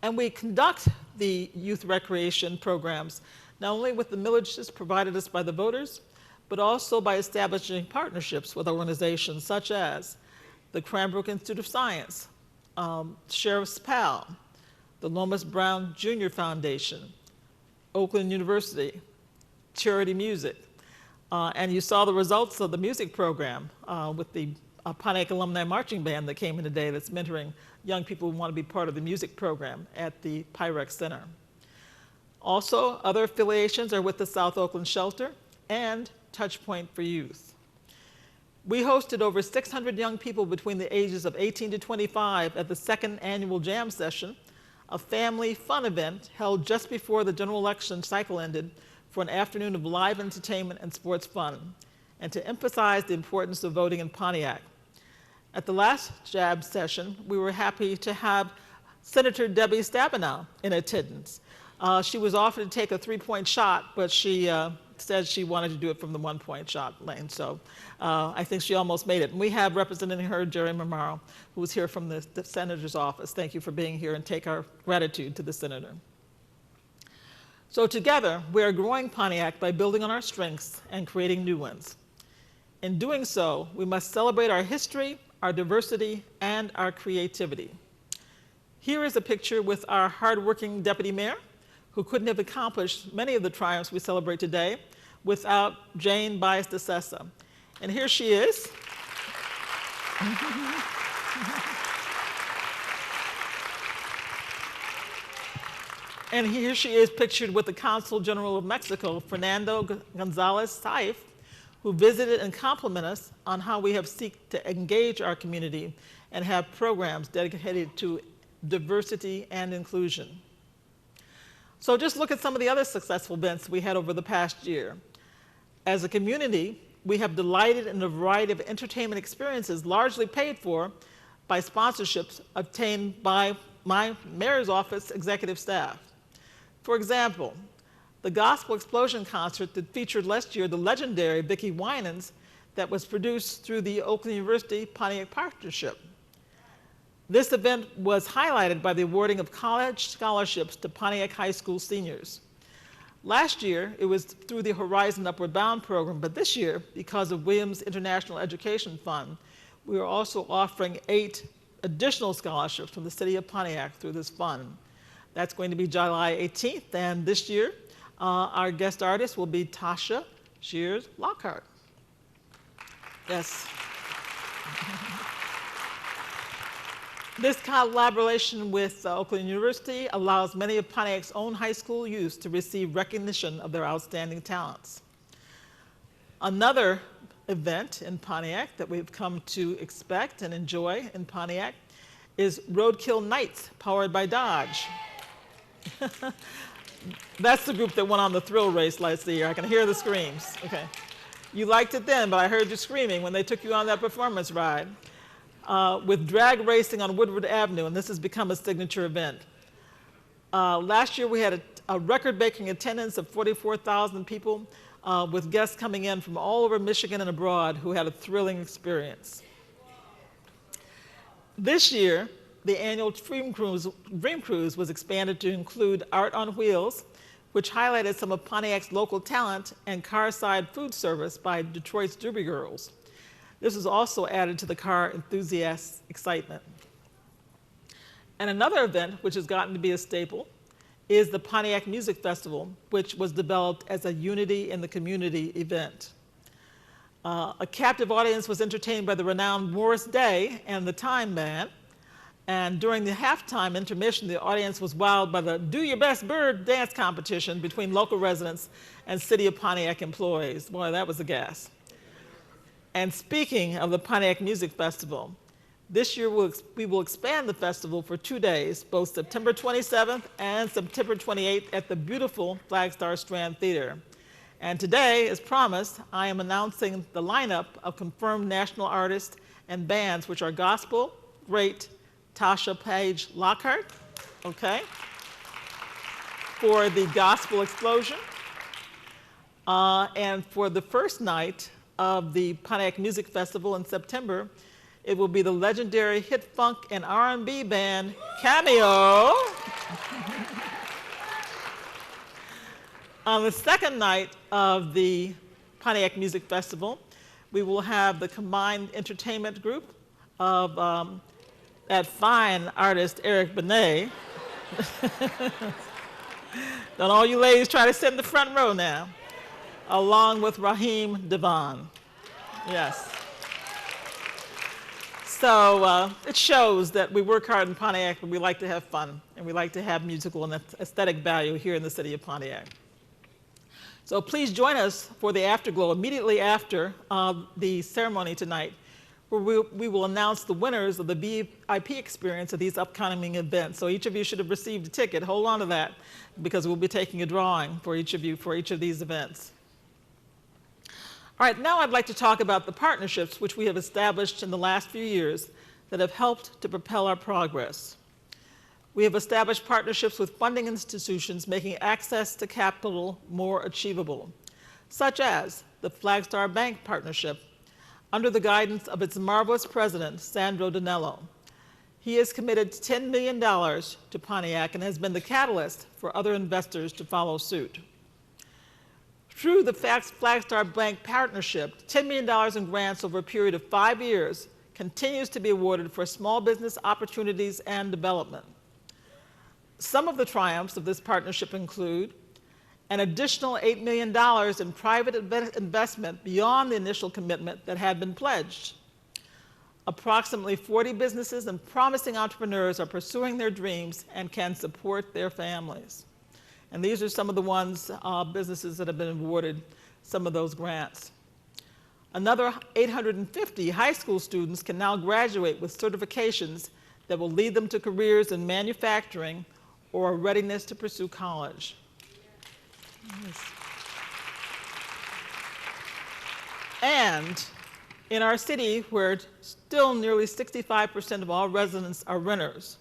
And we conduct the youth recreation programs not only with the millages provided us by the voters, but also by establishing partnerships with organizations such as the Cranbrook Institute of Science, Sheriff's PAL, the Lomas Brown Jr. Foundation, Oakland University, Charity Music. And you saw the results of the music program with the Pontiac Alumni Marching Band that came in today that's mentoring young people who want to be part of the music program at the PIREC Center. Also, other affiliations are with the South Oakland Shelter and Touchpoint for Youth. We hosted over 600 young people between the ages of 18 to 25 at the second annual Jam Session, a family fun event held just before the general election cycle ended for an afternoon of live entertainment and sports fun, and to emphasize the importance of voting in Pontiac. At the last Jam Session, we were happy to have Senator Debbie Stabenow in attendance. She was offered to take a 3-point shot, but she said she wanted to do it from the 1-point shot lane. So I think she almost made it. And we have representing her, Jerry Mamaro, who was here from the Senator's office. Thank you for being here, and take our gratitude to the Senator. So together, we are growing Pontiac by building on our strengths and creating new ones. In doing so, we must celebrate our history, our diversity, and our creativity. Here is a picture with our hardworking deputy mayor, who couldn't have accomplished many of the triumphs we celebrate today without Jane Bias DeSessa. And here she is. And here she is pictured with the Consul General of Mexico, Fernando Gonzalez Saif, who visited and complimented us on how we have sought to engage our community and have programs dedicated to diversity and inclusion. So just look at some of the other successful events we had over the past year. As a community, we have delighted in a variety of entertainment experiences largely paid for by sponsorships obtained by my mayor's office executive staff. For example, the Gospel Explosion concert that featured last year the legendary Vicki Winans that was produced through the Oakland University Pontiac Partnership. This event was highlighted by the awarding of college scholarships to Pontiac High School seniors. Last year, it was through the Horizon Upward Bound program, but this year, because of Williams International Education Fund, we are also offering 8 additional scholarships from the city of Pontiac through this fund. That's going to be July 18th, and this year, our guest artist will be Tasha Shears Lockhart. Yes. This collaboration with Oakland University allows many of Pontiac's own high school youth to receive recognition of their outstanding talents. Another event in Pontiac that we've come to expect and enjoy in Pontiac is Roadkill Nights, powered by Dodge. That's the group that went on the thrill race last year. I can hear the screams. Okay. You liked it then, but I heard you screaming when they took you on that performance ride. With drag racing on Woodward Avenue, and this has become a signature event. Last year we had a record-breaking attendance of 44,000 people, with guests coming in from all over Michigan and abroad who had a thrilling experience. This year, the annual Dream Cruise was expanded to include Art on Wheels, which highlighted some of Pontiac's local talent, and carside food service by Detroit's Doobie Girls. This was also added to the car enthusiasts' excitement. And another event, which has gotten to be a staple, is the Pontiac Music Festival, which was developed as a Unity in the Community event. A captive audience was entertained by the renowned Morris Day and the Time Band. And during the halftime intermission, the audience was wowed by the Do Your Best Bird dance competition between local residents and City of Pontiac employees. Boy, that was a gas. And speaking of the Pontiac Music Festival, this year we will expand the festival for 2 days, both September 27th and September 28th at the beautiful Flagstar Strand Theater. And today, as promised, I am announcing the lineup of confirmed national artists and bands, which are gospel, great Tasha Page Lockhart, okay, for the Gospel Explosion. And for the first night of the Pontiac Music Festival in September, it will be the legendary hit funk and R&B band Cameo. On the second night of the Pontiac Music Festival, we will have the combined entertainment group of that fine artist Eric Benet. Don't all you ladies try to sit in the front row now, along with Raheem Devon. Yes. So it shows that we work hard in Pontiac, but we like to have fun, and we like to have musical and aesthetic value here in the city of Pontiac. So please join us for the afterglow immediately after the ceremony tonight, where we will announce the winners of the VIP experience of these upcoming events. So each of you should have received a ticket. Hold on to that, because we'll be taking a drawing for each of you for each of these events. All right, now I'd like to talk about the partnerships which we have established in the last few years that have helped to propel our progress. We have established partnerships with funding institutions, making access to capital more achievable, such as the Flagstar Bank Partnership, under the guidance of its marvelous president, Sandro Danello. He has committed $10 million to Pontiac and has been the catalyst for other investors to follow suit. Through the Flagstar Bank Partnership, $10 million in grants over a period of 5 years continues to be awarded for small business opportunities and development. Some of the triumphs of this partnership include an additional $8 million in private investment beyond the initial commitment that had been pledged. Approximately 40 businesses and promising entrepreneurs are pursuing their dreams and can support their families. And these are some of the ones, businesses that have been awarded some of those grants. Another 850 high school students can now graduate with certifications that will lead them to careers in manufacturing or readiness to pursue college. Yes. And in our city, where still nearly 65% of all residents are renters,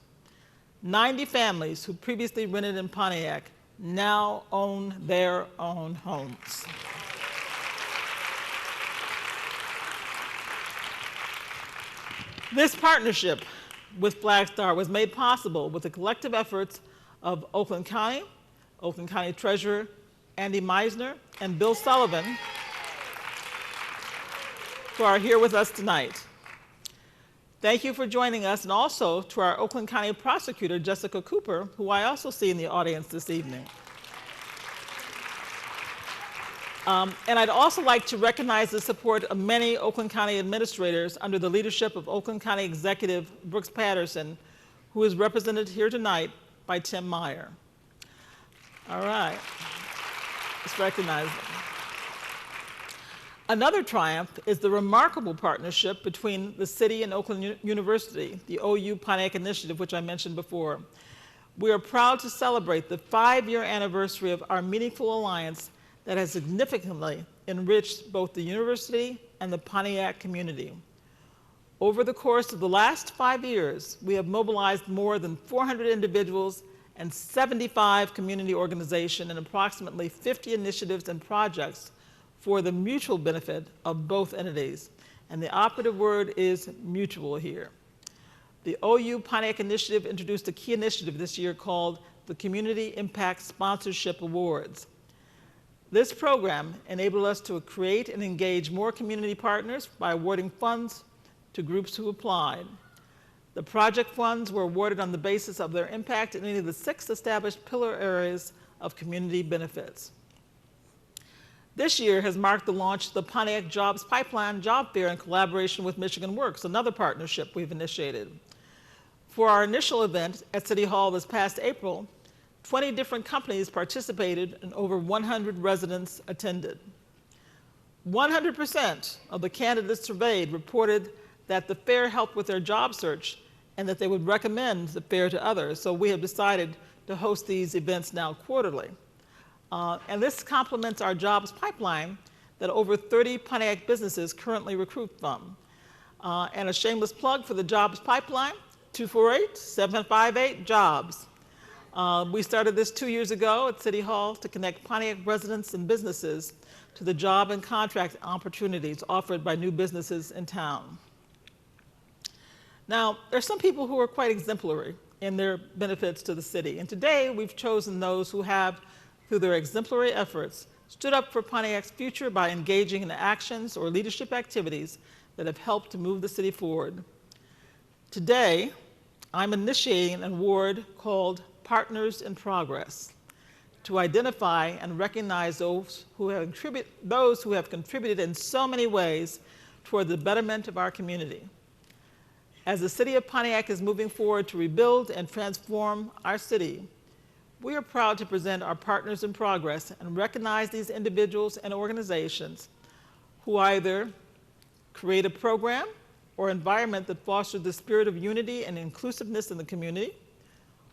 90 families who previously rented in Pontiac now own their own homes. This partnership with Flagstar was made possible with the collective efforts of Oakland County Treasurer Andy Meisner, and Bill Sullivan, who are here with us tonight. Thank you for joining us, and also to our Oakland County Prosecutor, Jessica Cooper, who I also see in the audience this evening. And I'd also like to recognize the support of many Oakland County administrators under the leadership of Oakland County Executive Brooks Patterson, who is represented here tonight by Tim Meyer. All right, let's recognize them. Another triumph is the remarkable partnership between the city and Oakland University, the OU Pontiac Initiative, which I mentioned before. We are proud to celebrate the 5-year anniversary of our meaningful alliance that has significantly enriched both the university and the Pontiac community. Over the course of the last 5 years, we have mobilized more than 400 individuals and 75 community organizations and approximately 50 initiatives and projects for the mutual benefit of both entities. And the operative word is mutual here. The OU Pontiac Initiative introduced a key initiative this year called the Community Impact Sponsorship Awards. This program enabled us to create and engage more community partners by awarding funds to groups who applied. The project funds were awarded on the basis of their impact in any of the 6 established pillar areas of community benefits. This year has marked the launch of the Pontiac Jobs Pipeline Job Fair in collaboration with Michigan Works, another partnership we've initiated. For our initial event at City Hall this past April, 20 different companies participated and over 100 residents attended. 100% of the candidates surveyed reported that the fair helped with their job search and that they would recommend the fair to others. So we have decided to host these events now quarterly. And this complements our jobs pipeline that over 30 Pontiac businesses currently recruit from. And a shameless plug for the jobs pipeline, 248-758-JOBS. We started this 2 years ago at City Hall to connect Pontiac residents and businesses to the job and contract opportunities offered by new businesses in town. Now, there are some people who are quite exemplary in their benefits to the city, and today we've chosen those who have, through their exemplary efforts, stood up for Pontiac's future by engaging in actions or leadership activities that have helped to move the city forward. Today, I'm initiating an award called Partners in Progress to identify and recognize those who have contributed in so many ways toward the betterment of our community. As the city of Pontiac is moving forward to rebuild and transform our city, we are proud to present our Partners in Progress and recognize these individuals and organizations who either create a program or environment that fosters the spirit of unity and inclusiveness in the community,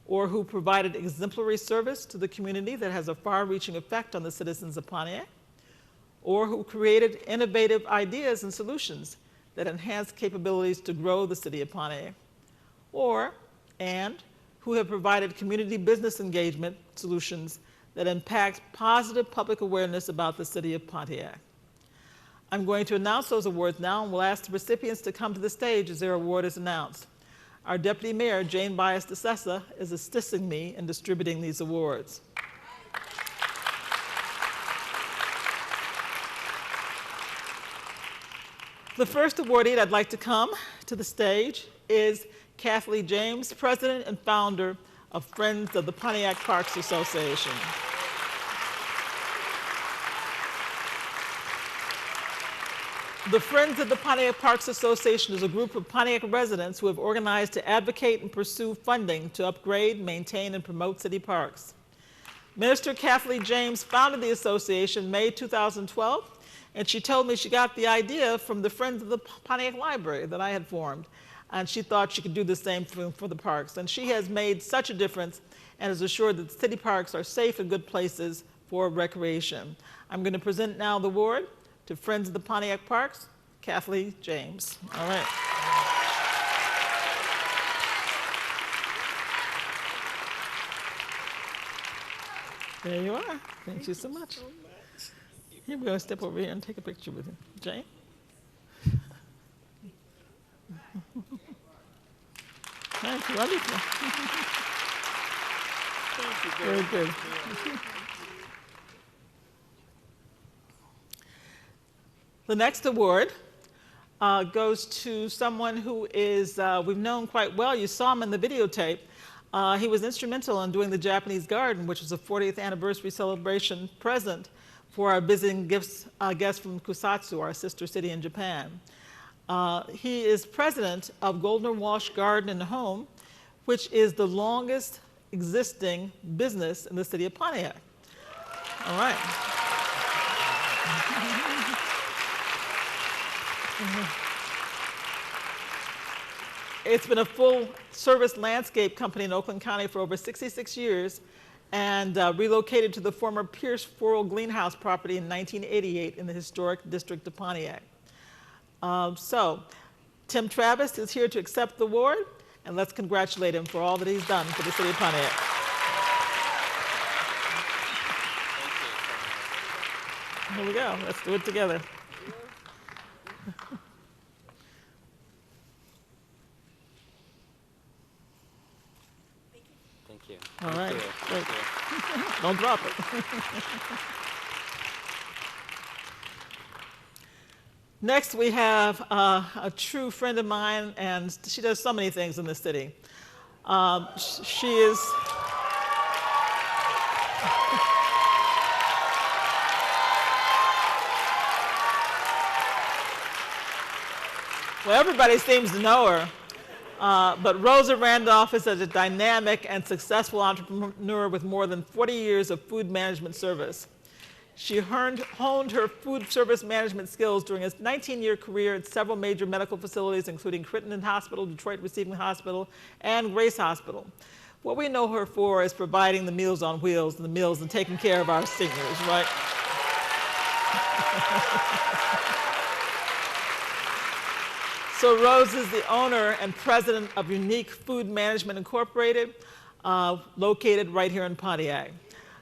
or who provided exemplary service to the community that has a far-reaching effect on the citizens of Pontiac, or who created innovative ideas and solutions that enhance capabilities to grow the city of Pontiac, and who have provided community business engagement solutions that impact positive public awareness about the city of Pontiac. I'm going to announce those awards now, and we'll ask the recipients to come to the stage as their award is announced. Our Deputy Mayor, Jane Bias DeSessa, is assisting me in distributing these awards. The first awardee I'd like to come to the stage is Kathleen James, President and founder of Friends of the Pontiac Parks Association. The Friends of the Pontiac Parks Association is a group of Pontiac residents who have organized to advocate and pursue funding to upgrade, maintain, and promote city parks. Minister Kathleen James founded the association in May 2012, and she told me she got the idea from the Friends of the Pontiac Library that I had formed, and she thought she could do the same for the parks. And she has made such a difference and has assured that city parks are safe and good places for recreation. I'm going to present now the award to Friends of the Pontiac Parks, Kathleen James. All right. There you are. Thank you so much. Here, we're going to step over here and take a picture with you. Jane? Thank you. Wonderful. Thank you very good. The next award goes to someone who is, we've known quite well. You saw him in the videotape. He was instrumental in doing the Japanese Garden, which was a 40th anniversary celebration present for our visiting guests from Kusatsu, our sister city in Japan. He is president of Golden Walsh Garden and Home, which is the longest existing business in the city of Pontiac. All right. It's been a full-service landscape company in Oakland County for over 66 years and relocated to the former Pierce Floral Greenhouse property in 1988 in the historic district of Pontiac. So, Tim Travis is here to accept the award, and let's congratulate him for all that he's done for the city of Pontiac. Here we go. Let's do it together. Thank you. All right. Thank you. Don't drop it. Next, we have a true friend of mine, and she does so many things in the city. She is... Well, everybody seems to know her, but Rosa Randolph is a dynamic and successful entrepreneur with more than 40 years of food management service. She honed her food service management skills during a 19-year career at several major medical facilities, including Crittenden Hospital, Detroit Receiving Hospital, and Grace Hospital. What we know her for is providing the Meals on Wheels and the meals and taking care of our seniors, right? So Rose is the owner and president of Unique Food Management Incorporated, located right here in Pontiac.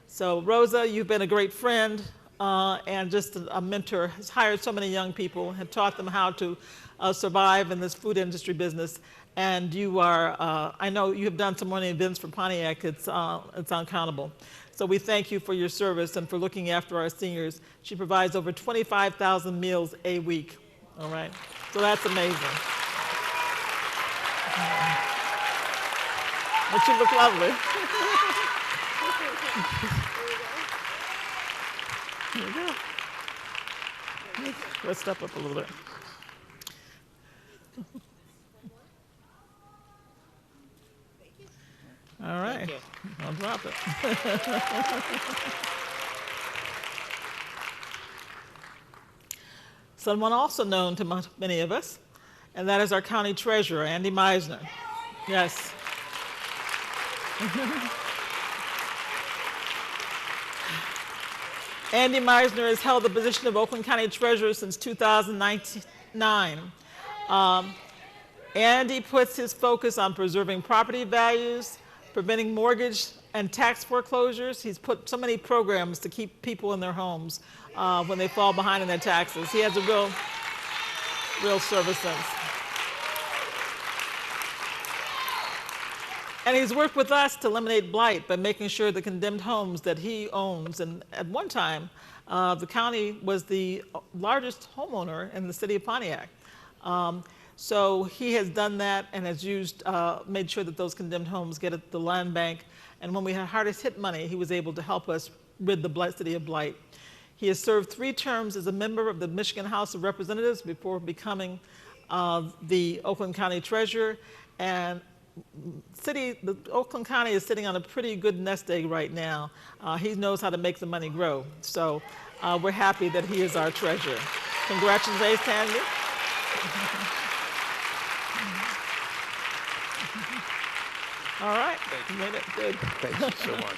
So Rosa, you've been a great friend and just a mentor, has hired so many young people, have taught them how to survive in this food industry business. And you are, I know you have done so many events for Pontiac, it's uncountable. So we thank you for your service and for looking after our seniors. She provides over 25,000 meals a week, all right? So that's amazing. But you look lovely. Here we go. Let's step up a little bit. All right. I'll drop it. Someone also known to many of us, and that is our county treasurer, Andy Meisner. Yes. Andy Meisner has held the position of Oakland County Treasurer since 2009. Andy puts his focus on preserving property values, preventing mortgage and tax foreclosures. He's put so many programs to keep people in their homes when they fall behind in their taxes. He has a real service sense. And he's worked with us to eliminate blight by making sure the condemned homes that he owns, and at one time, the county was the largest homeowner in the city of Pontiac. So he has done that and has made sure that those condemned homes get at the land bank. And when we had hardest hit money, he was able to help us rid the city of blight. He has served 3 terms as a member of the Michigan House of Representatives before becoming the Oakland County Treasurer. And the Oakland County is sitting on a pretty good nest egg right now. He knows how to make the money grow. So we're happy that he is our treasurer. Congratulations, Andy. All right, you made it good. Thank you so much.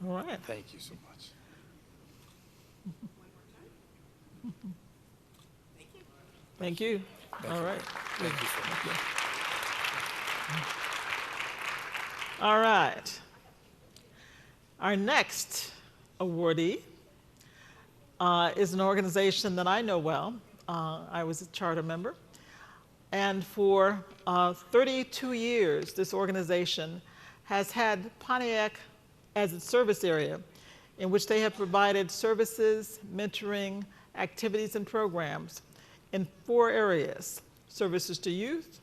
All right. Thank you so much. Thank you. All right. Thank you so much. All right. Our next awardee is an organization that I know well. I was a charter member. And for 32 years, this organization has had Pontiac as its service area, in which they have provided services, mentoring, activities, and programs in 4 areas: services to youth,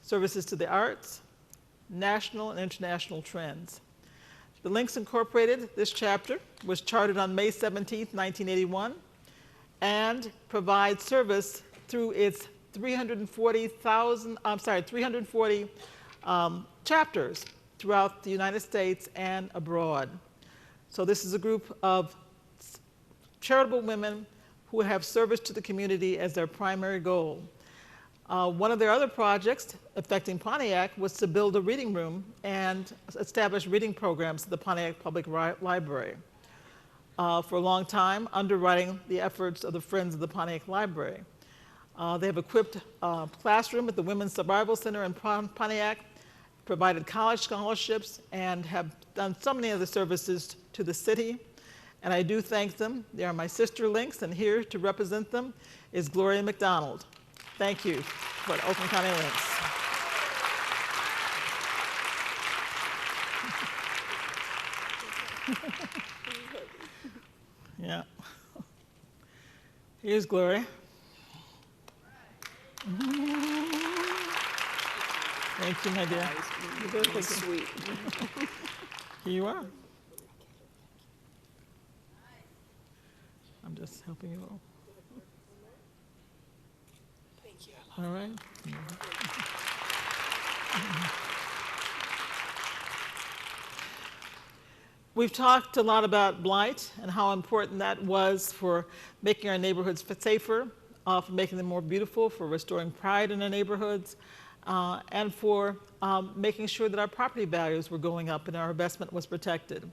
services to the arts, national and international trends. The Links Incorporated, this chapter, was chartered on May 17, 1981, and provides service through its 340 chapters throughout the United States and abroad. So this is a group of charitable women who have service to the community as their primary goal. One of their other projects affecting Pontiac was to build a reading room and establish reading programs at the Pontiac Public Library. For a long time, underwriting the efforts of the Friends of the Pontiac Library. They have equipped a classroom at the Women's Survival Center in Pontiac, provided college scholarships, and have done so many other services to the city. And I do thank them. They are my sister links, and here to represent them is Gloria McDonald. Thank you for the Oakland County Links. Yeah. Here's Gloria. Thank you, my dear. You're very quick. Sweet. Here you are. I'm just helping you all. Thank you. All right. We've talked a lot about blight and how important that was for making our neighborhoods safer, for making them more beautiful, for restoring pride in our neighborhoods, and for making sure that our property values were going up and our investment was protected.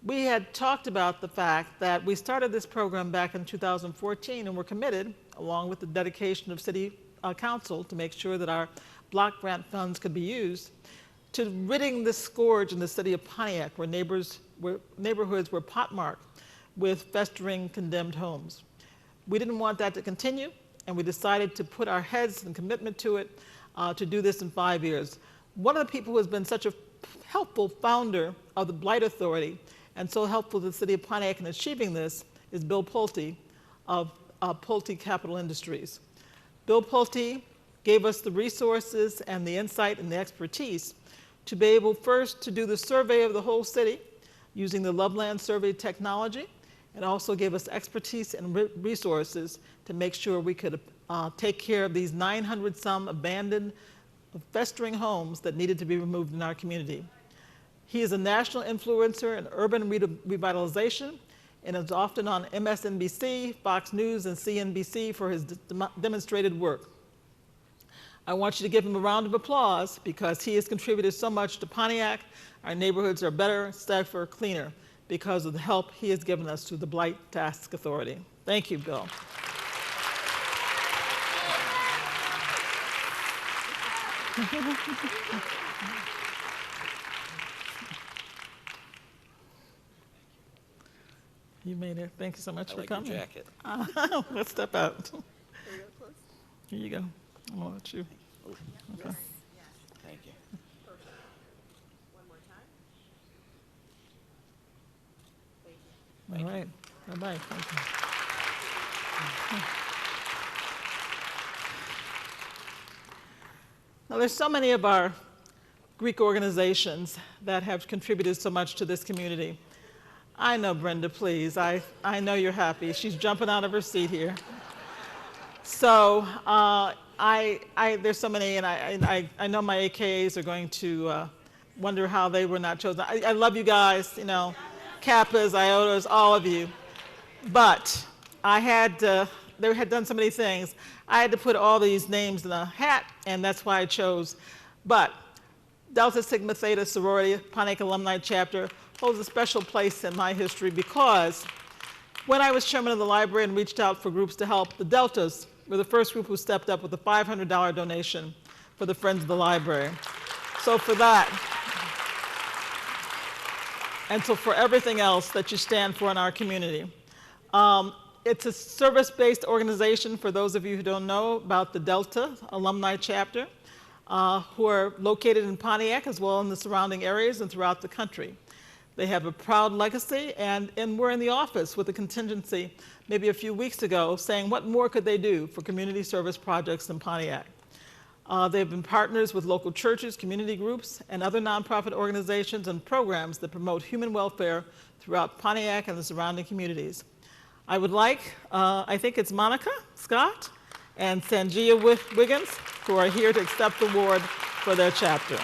We had talked about the fact that we started this program back in 2014 and we're committed, along with the dedication of City Council, to make sure that our block grant funds could be used to ridding the scourge in the city of Pontiac, where neighborhoods were pockmarked with festering condemned homes. We didn't want that to continue, and we decided to put our heads and commitment to it to do this in 5 years. One of the people who has been such a helpful founder of the Blight Authority and so helpful to the city of Pontiac in achieving this is Bill Pulte of Pulte Capital Industries. Bill Pulte gave us the resources and the insight and the expertise to be able first to do the survey of the whole city using the Loveland survey technology, and also gave us expertise and resources to make sure we could take care of these 900 some abandoned, festering homes that needed to be removed in our community. He is a national influencer in urban revitalization and is often on MSNBC, Fox News, and CNBC for his demonstrated work. I want you to give him a round of applause because he has contributed so much to Pontiac. Our neighborhoods are better, safer, cleaner because of the help he has given us through the Blight Task Authority. Thank you, Bill. You made it. Thank you so much for coming. I like your jacket. Let's step out. Here you go. I'm gonna let you. Okay. Thank you. One more time. All right. Bye-bye. Thank you. Now, there's so many of our Greek organizations that have contributed so much to this community. I know, Brenda, please. I know you're happy. She's jumping out of her seat here. So there's so many, and I know my AKAs are going to wonder how they were not chosen. I love you guys, you know, Kappas, Iotas, all of you. But they had done so many things. I had to put all these names in a hat, and that's why I chose. But Delta Sigma Theta Sorority, Pontiac Alumni Chapter, holds a special place in my history because when I was chairman of the library and reached out for groups to help, the Deltas were the first group who stepped up with a $500 donation for the Friends of the Library. So for that, and so for everything else that you stand for in our community. It's a service-based organization, for those of you who don't know about the Delta Alumni Chapter, who are located in Pontiac as well in the surrounding areas and throughout the country. They have a proud legacy, and we're in the office with a contingency maybe a few weeks ago saying what more could they do for community service projects in Pontiac. They've been partners with local churches, community groups, and other nonprofit organizations and programs that promote human welfare throughout Pontiac and the surrounding communities. I would like, I think it's Monica Scott and Sanjia Wiggins, who are here to accept the award for their chapter.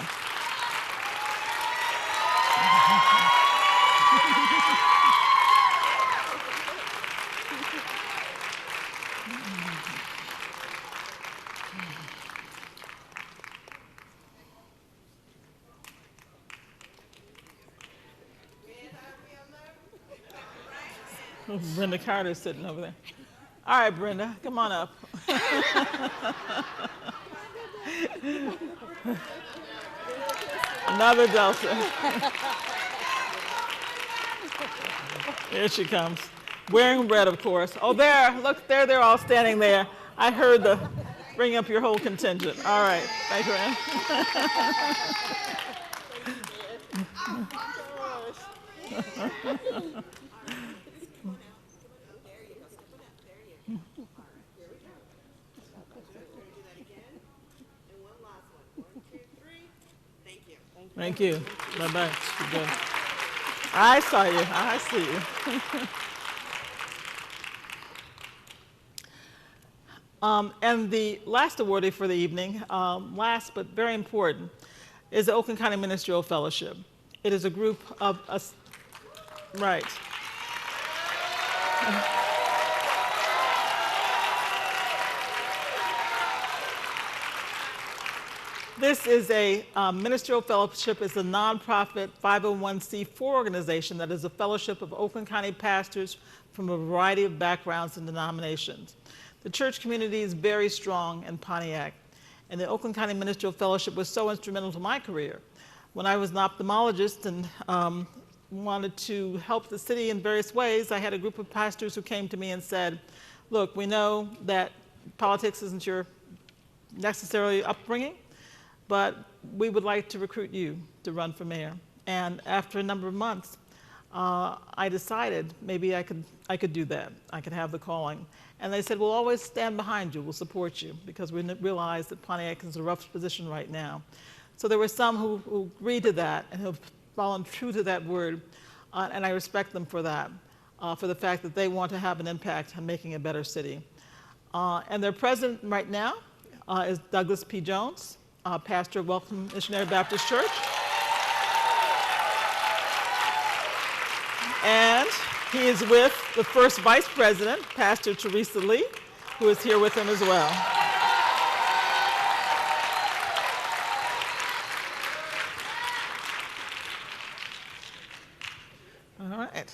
Brenda Carter's sitting over there. All right, Brenda, come on up. Another Delta. Here she comes. Wearing red, of course. Oh, there, look, there they're all standing there. I heard the, bring up your whole contingent. All right, thank you, Ann. Thank you. Bye-bye. You're good. I saw you. I see you. And the last awardee for the evening, last but very important, is the Oakland County Ministerial Fellowship. It is a group of us, right. This is a ministerial fellowship. It's a nonprofit 501c4 organization that is a fellowship of Oakland County pastors from a variety of backgrounds and denominations. The church community is very strong in Pontiac, and the Oakland County Ministerial Fellowship was so instrumental to my career. When I was an ophthalmologist and wanted to help the city in various ways, I had a group of pastors who came to me and said, look, we know that politics isn't your necessarily upbringing, but we would like to recruit you to run for mayor. And after a number of months, I decided maybe I could do that. I could have the calling. And they said, we'll always stand behind you, we'll support you, because we realize that Pontiac is in a rough position right now. So there were some who agreed to that and have fallen true to that word, and I respect them for that, for the fact that they want to have an impact on making a better city. And their president right now is Douglas P. Jones, pastor of Welcome Missionary Baptist Church. And he is with the first vice president, Pastor Teresa Lee, who is here with him as well. All right.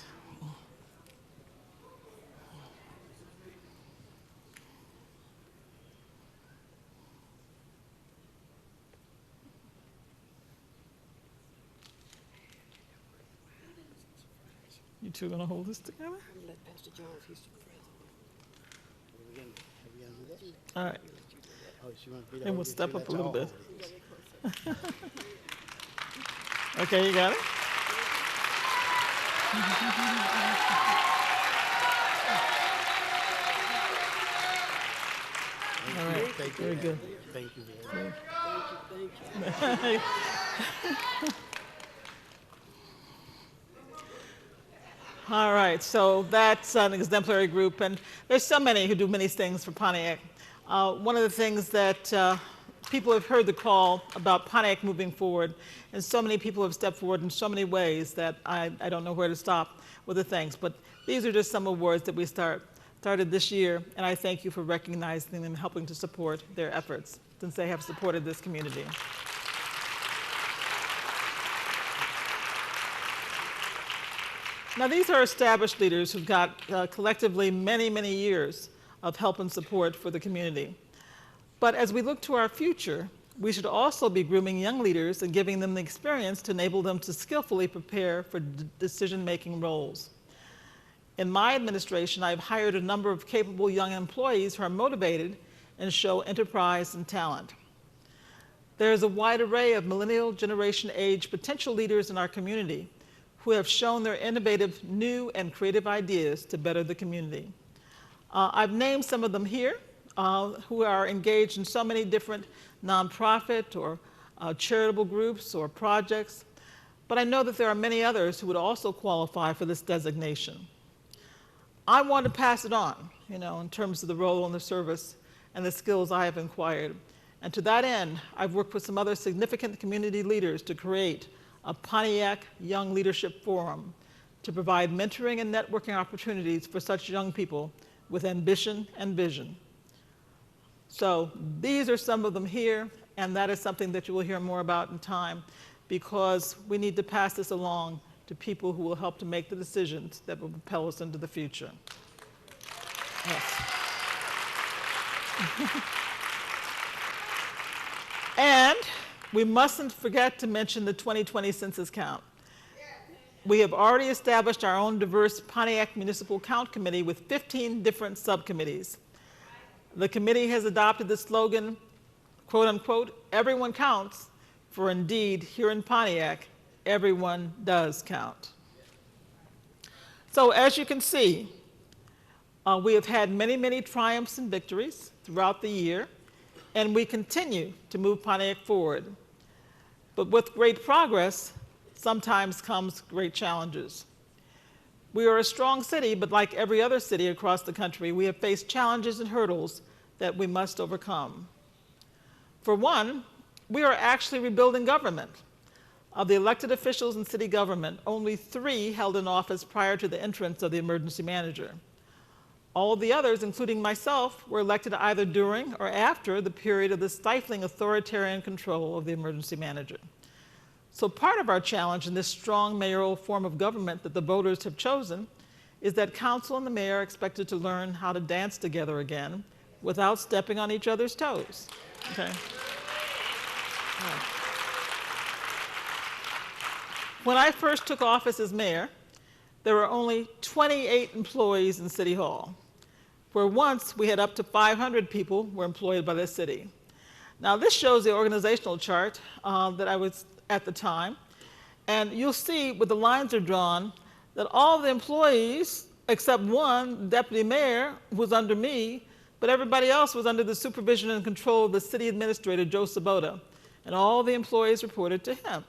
You two gonna hold this together? Let Pastor Jones, he's the president. All right. Oh, she wants to be And we'll step up a little bit. Okay, you got it? All right, Thank you. very good. Thank you very much. Thank you. All right, so that's an exemplary group, and there's so many who do many things for Pontiac. One of the things that people have heard the call about Pontiac moving forward, and so many people have stepped forward in so many ways that I don't know where to stop with the thanks, but these are just some awards that we started this year, and I thank you for recognizing them and helping to support their efforts, since they have supported this community. Now, these are established leaders who've got collectively many, many years of help and support for the community. But as we look to our future, we should also be grooming young leaders and giving them the experience to enable them to skillfully prepare for decision-making roles. In my administration, I've hired a number of capable young employees who are motivated and show enterprise and talent. There is a wide array of millennial generation age potential leaders in our community who have shown their innovative, new, and creative ideas to better the community. I've named some of them here who are engaged in so many different nonprofit or charitable groups or projects, but I know that there are many others who would also qualify for this designation. I want to pass it on, in terms of the role and the service and the skills I have acquired. And to that end, I've worked with some other significant community leaders to create a Pontiac Young Leadership Forum to provide mentoring and networking opportunities for such young people with ambition and vision. So these are some of them here, and that is something that you will hear more about in time, because we need to pass this along to people who will help to make the decisions that will propel us into the future. Yes. And we mustn't forget to mention the 2020 census count. We have already established our own diverse Pontiac Municipal Count Committee with 15 different subcommittees. The committee has adopted the slogan, quote unquote, everyone counts, for indeed, here in Pontiac, everyone does count. So as you can see, we have had many, many triumphs and victories throughout the year, and we continue to move Pontiac forward. But with great progress, sometimes comes great challenges. We are a strong city, but like every other city across the country, we have faced challenges and hurdles that we must overcome. For one, we are actually rebuilding government. Of the elected officials in city government, only 3 held an office prior to the entrance of the emergency manager. All of the others, including myself, were elected either during or after the period of the stifling authoritarian control of the emergency manager. So part of our challenge in this strong mayoral form of government that the voters have chosen is that council and the mayor are expected to learn how to dance together again without stepping on each other's toes. Okay. When I first took office as mayor, there were only 28 employees in City Hall, where once we had up to 500 people were employed by the city. Now this shows the organizational chart that I was at the time, and you'll see where the lines are drawn that all the employees, except one, the deputy mayor, was under me, but everybody else was under the supervision and control of the city administrator, Joe Sabota, and all the employees reported to him.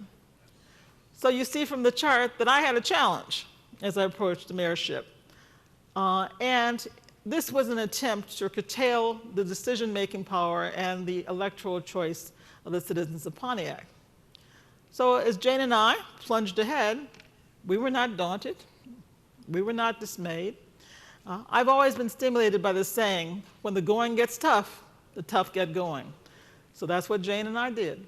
So you see from the chart that I had a challenge as I approached the mayorship. And this was an attempt to curtail the decision-making power and the electoral choice of the citizens of Pontiac. So as Jane and I plunged ahead, we were not daunted. We were not dismayed. I've always been stimulated by this saying, when the going gets tough, the tough get going. So that's what Jane and I did.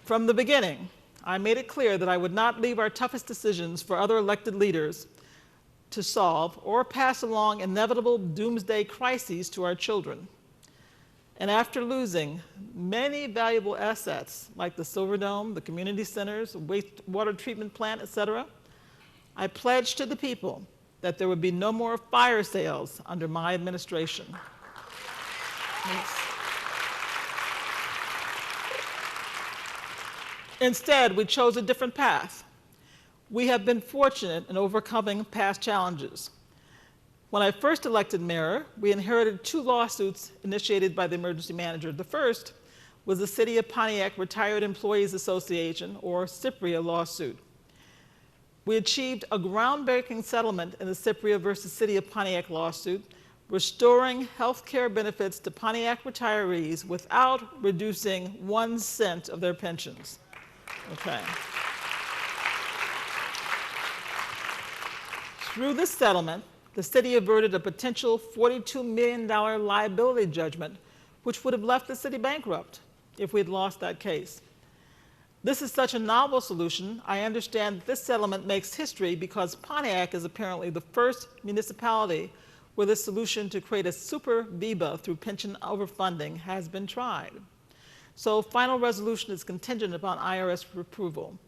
From the beginning, I made it clear that I would not leave our toughest decisions for other elected leaders to solve or pass along inevitable doomsday crises to our children. And after losing many valuable assets like the Silver Dome, the community centers, wastewater treatment plant, etc., I pledged to the people that there would be no more fire sales under my administration. Instead, we chose a different path. We have been fortunate in overcoming past challenges. When I first elected mayor, we inherited 2 lawsuits initiated by the emergency manager. The first was the City of Pontiac Retired Employees Association, or CIPRIA lawsuit. We achieved a groundbreaking settlement in the CIPRIA versus City of Pontiac lawsuit, restoring health care benefits to Pontiac retirees without reducing 1 cent of their pensions. Okay. Through this settlement, the city averted a potential $42 million liability judgment, which would have left the city bankrupt if we had lost that case. This is such a novel solution. I understand that this settlement makes history because Pontiac is apparently the first municipality where the solution to create a super VEBA through pension overfunding has been tried. So final resolution is contingent upon IRS approval.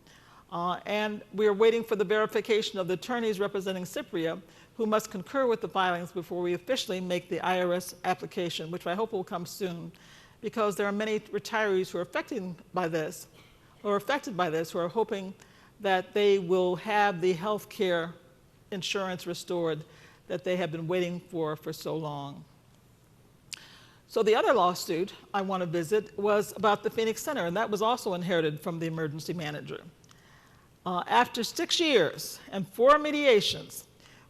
And we are waiting for the verification of the attorneys representing CIPRIA, who must concur with the filings before we officially make the IRS application, which I hope will come soon, because there are many retirees who are affected by this, who are hoping that they will have the health care insurance restored that they have been waiting for so long. So the other lawsuit I want to visit was about the Phoenix Center, and that was also inherited from the emergency manager. After 6 years and 4 mediations,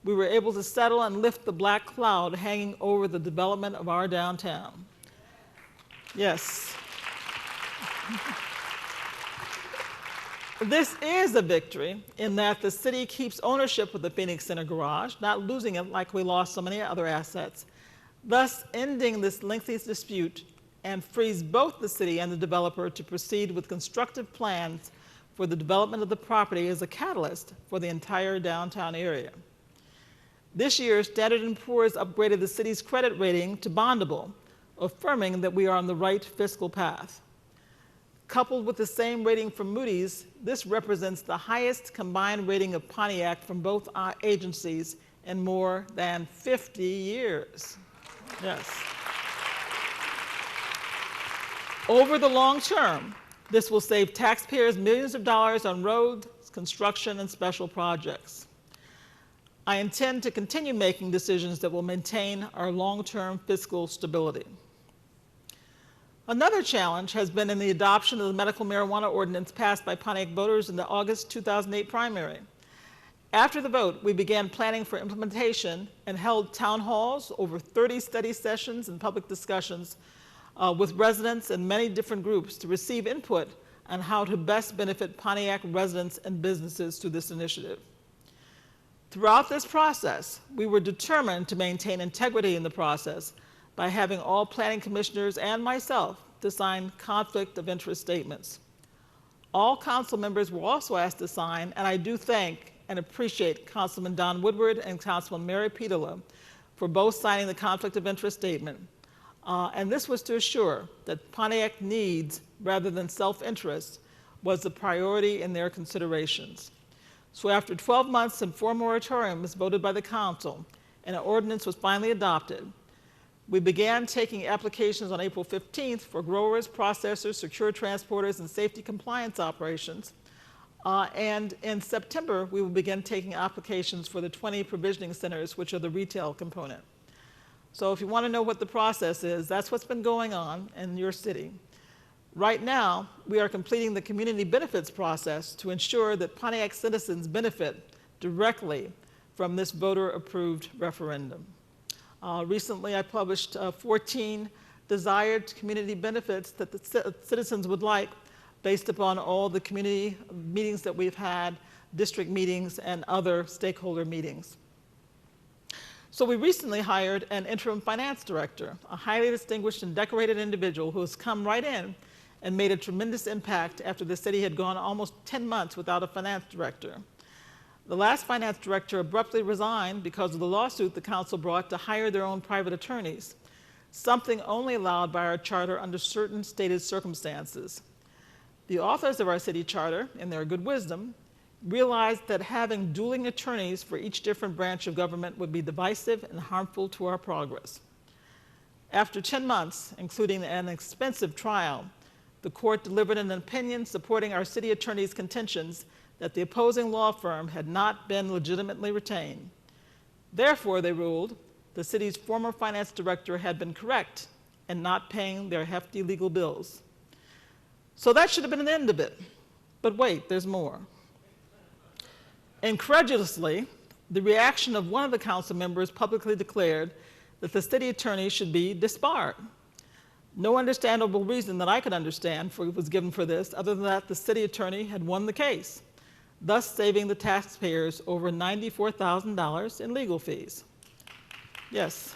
we were able to settle and lift the black cloud hanging over the development of our downtown. Yes. This is a victory in that the city keeps ownership of the Phoenix Center garage, not losing it like we lost so many other assets, thus ending this lengthy dispute and frees both the city and the developer to proceed with constructive plans for the development of the property as a catalyst for the entire downtown area. This year, Standard & Poor's upgraded the city's credit rating to bondable, affirming that we are on the right fiscal path. Coupled with the same rating from Moody's, this represents the highest combined rating of Pontiac from both agencies in more than 50 years. Yes. Over the long term, this will save taxpayers millions of dollars on roads, construction, and special projects. I intend to continue making decisions that will maintain our long-term fiscal stability. Another challenge has been in the adoption of the medical marijuana ordinance passed by Pontiac voters in the August 2008 primary. After the vote, we began planning for implementation and held town halls, over 30 study sessions and public discussions with residents and many different groups to receive input on how to best benefit Pontiac residents and businesses through this initiative. Throughout this process, we were determined to maintain integrity in the process by having all planning commissioners and myself to sign conflict of interest statements. All council members were also asked to sign, and I do thank and appreciate Councilman Don Woodward and Councilman Mary Petola for both signing the conflict of interest statement. And this was to assure that Pontiac needs, rather than self-interest, was the priority in their considerations. So after 12 months and 4 moratoriums voted by the council, and an ordinance was finally adopted, we began taking applications on April 15th for growers, processors, secure transporters, and safety compliance operations. And in September, we will begin taking applications for the 20 provisioning centers, which are the retail component. So if you want to know what the process is, that's what's been going on in your city. Right now, we are completing the community benefits process to ensure that Pontiac citizens benefit directly from this voter-approved referendum. Recently, I published 14 desired community benefits that the citizens would like based upon all the community meetings that we've had, district meetings, and other stakeholder meetings. So we recently hired an interim finance director, a highly distinguished and decorated individual who has come right in and made a tremendous impact after the city had gone almost 10 months without a finance director. The last finance director abruptly resigned because of the lawsuit the council brought to hire their own private attorneys, something only allowed by our charter under certain stated circumstances. The authors of our city charter, in their good wisdom, realized that having dueling attorneys for each different branch of government would be divisive and harmful to our progress. After 10 months, including an expensive trial, the court delivered an opinion supporting our city attorney's contentions that the opposing law firm had not been legitimately retained. Therefore, they ruled, the city's former finance director had been correct in not paying their hefty legal bills. So that should have been the end of it. But wait, there's more. Incredulously, the reaction of one of the council members publicly declared that the city attorney should be disbarred. No understandable reason that I could understand was given for this, other than that the city attorney had won the case, thus saving the taxpayers over $94,000 in legal fees. Yes.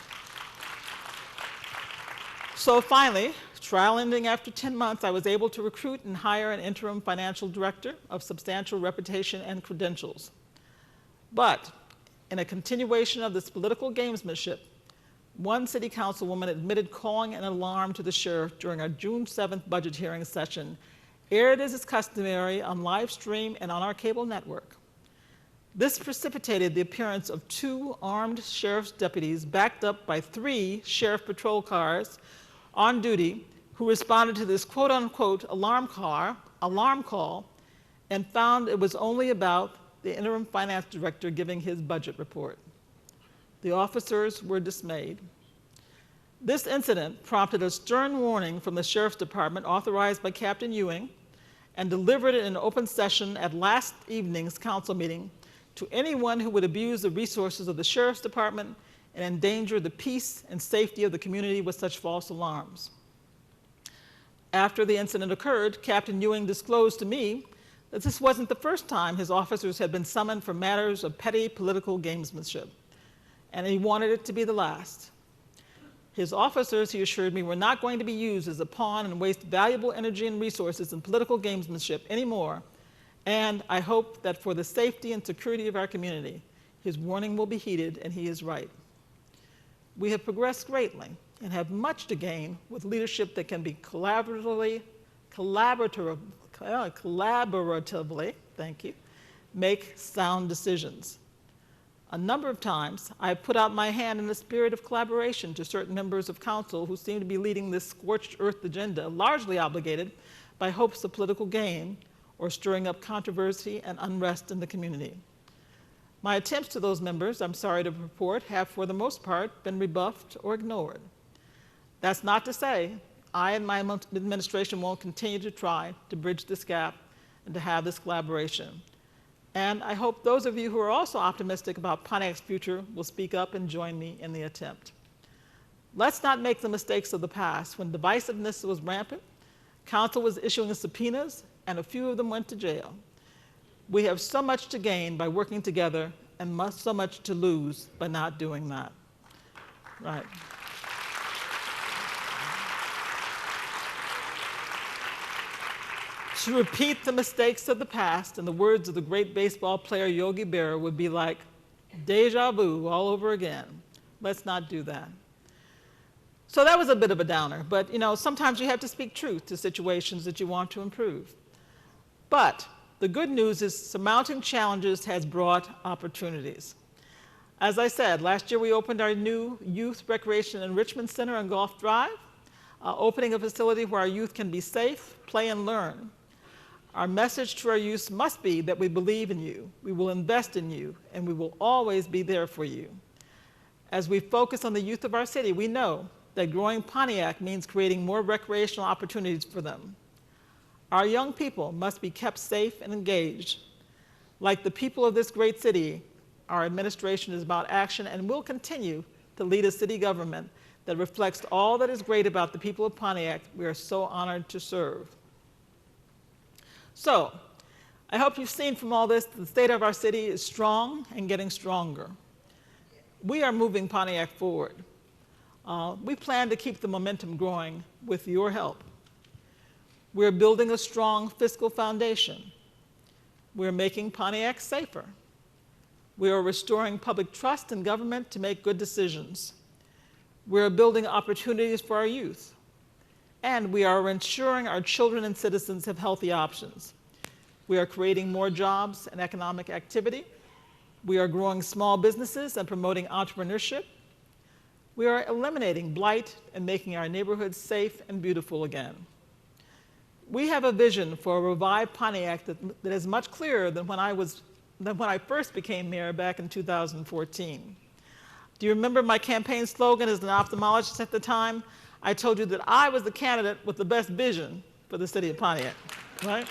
So finally, trial ending after 10 months, I was able to recruit and hire an interim financial director of substantial reputation and credentials. But in a continuation of this political gamesmanship, one city councilwoman admitted calling an alarm to the sheriff during our June 7th budget hearing session, aired as is customary on live stream and on our cable network. This precipitated the appearance of 2 armed sheriff's deputies backed up by 3 sheriff patrol cars on duty who responded to this quote-unquote alarm call and found it was only about the interim finance director giving his budget report. The officers were dismayed. This incident prompted a stern warning from the Sheriff's Department authorized by Captain Ewing and delivered in an open session at last evening's council meeting to anyone who would abuse the resources of the Sheriff's Department and endanger the peace and safety of the community with such false alarms. After the incident occurred, Captain Ewing disclosed to me that this wasn't the first time his officers had been summoned for matters of petty political gamesmanship, and he wanted it to be the last. His officers, he assured me, were not going to be used as a pawn and waste valuable energy and resources in political gamesmanship anymore, And I hope that for the safety and security of our community, his warning will be heeded, and he is right. We have progressed greatly and have much to gain with leadership that can be collaboratively, make sound decisions. A number of times, I have put out my hand in the spirit of collaboration to certain members of council who seem to be leading this scorched earth agenda, largely obligated by hopes of political gain or stirring up controversy and unrest in the community. My attempts to those members, I'm sorry to report, have for the most part been rebuffed or ignored. That's not to say I and my administration won't continue to try to bridge this gap and to have this collaboration. And I hope those of you who are also optimistic about Pontiac's future will speak up and join me in the attempt. Let's not make the mistakes of the past. When divisiveness was rampant, council was issuing subpoenas, and a few of them went to jail. We have so much to gain by working together and so much to lose by not doing that. Right. To repeat the mistakes of the past, in the words of the great baseball player Yogi Berra, would be like deja vu all over again. Let's not do that. So that was a bit of a downer, but sometimes you have to speak truth to situations that you want to improve. But the good news is surmounting challenges has brought opportunities. As I said, last year we opened our new Youth Recreation Enrichment Center on Gulf Drive, opening a facility where our youth can be safe, play, and learn. Our message to our youth must be that we believe in you, we will invest in you, and we will always be there for you. As we focus on the youth of our city, we know that growing Pontiac means creating more recreational opportunities for them. Our young people must be kept safe and engaged. Like the people of this great city, our administration is about action and will continue to lead a city government that reflects all that is great about the people of Pontiac we are so honored to serve. So, I hope you've seen from all this that the state of our city is strong and getting stronger. We are moving Pontiac forward. We plan to keep the momentum growing with your help. We're building a strong fiscal foundation. We're making Pontiac safer. We are restoring public trust in government to make good decisions. We're building opportunities for our youth. And we are ensuring our children and citizens have healthy options. We are creating more jobs and economic activity. We are growing small businesses and promoting entrepreneurship. We are eliminating blight and making our neighborhoods safe and beautiful again. We have a vision for a revived Pontiac that is much clearer than when I first became mayor back in 2014. Do you remember my campaign slogan as an ophthalmologist at the time? I told you that I was the candidate with the best vision for the city of Pontiac, right?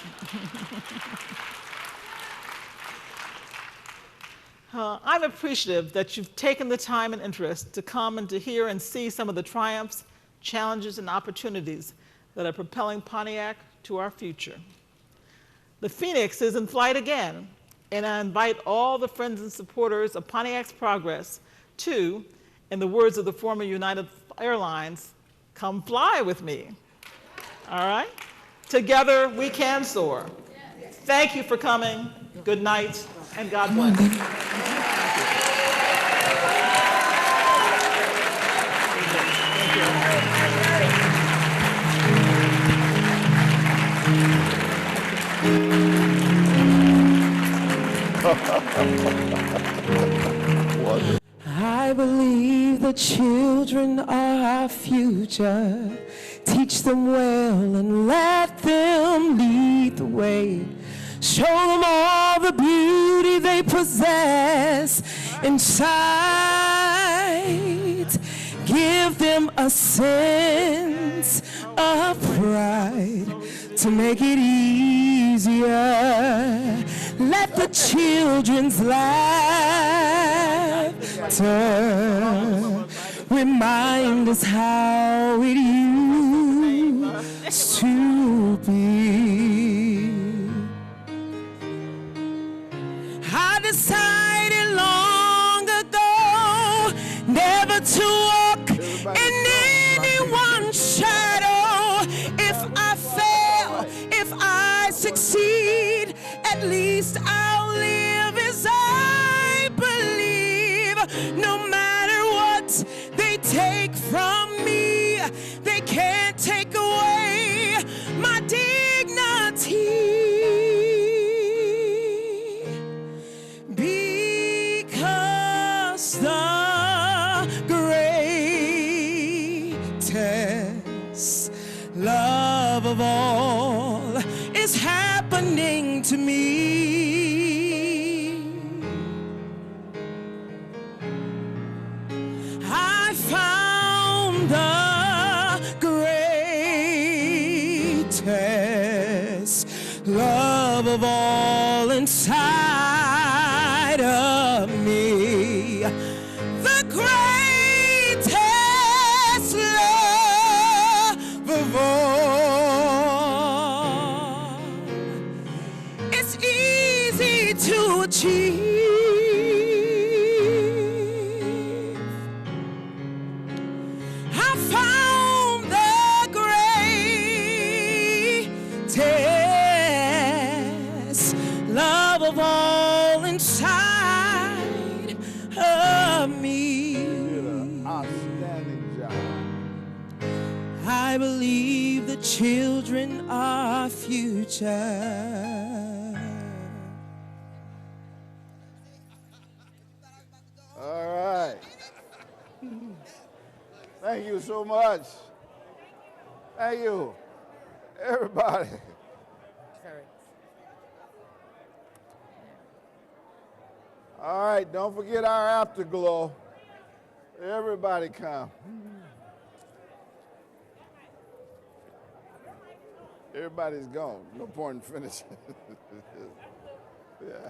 I'm appreciative that you've taken the time and interest to come and to hear and see some of the triumphs, challenges, and opportunities that are propelling Pontiac to our future. The Phoenix is in flight again, and I invite all the friends and supporters of Pontiac's progress to, in the words of the former United Airlines, come fly with me. All right? Together we can soar. Thank you for coming. Good night, and God bless. I believe the children are our future. Teach them well and let them lead the way. Show them all the beauty they possess inside. Give them a sense of pride to make it easier. Let the children's laughter remind us how it used to be. I decided long ago never to walk in anyone's shadow. If I fail, if I succeed, at Christ I'll live as I believe. No matter what they take from me, they can't take away my dignity. Because the greatest love of all is happening to me. I found the greatest love of all inside of me. The greatest love of all. It's easy to achieve. I found the greatest love of all inside of me. Did an outstanding job. I believe the children are future. All right. Thank you so much. Thank you, everybody. All right, don't forget our afterglow. Everybody come. Everybody's gone. No point in finishing. Yeah.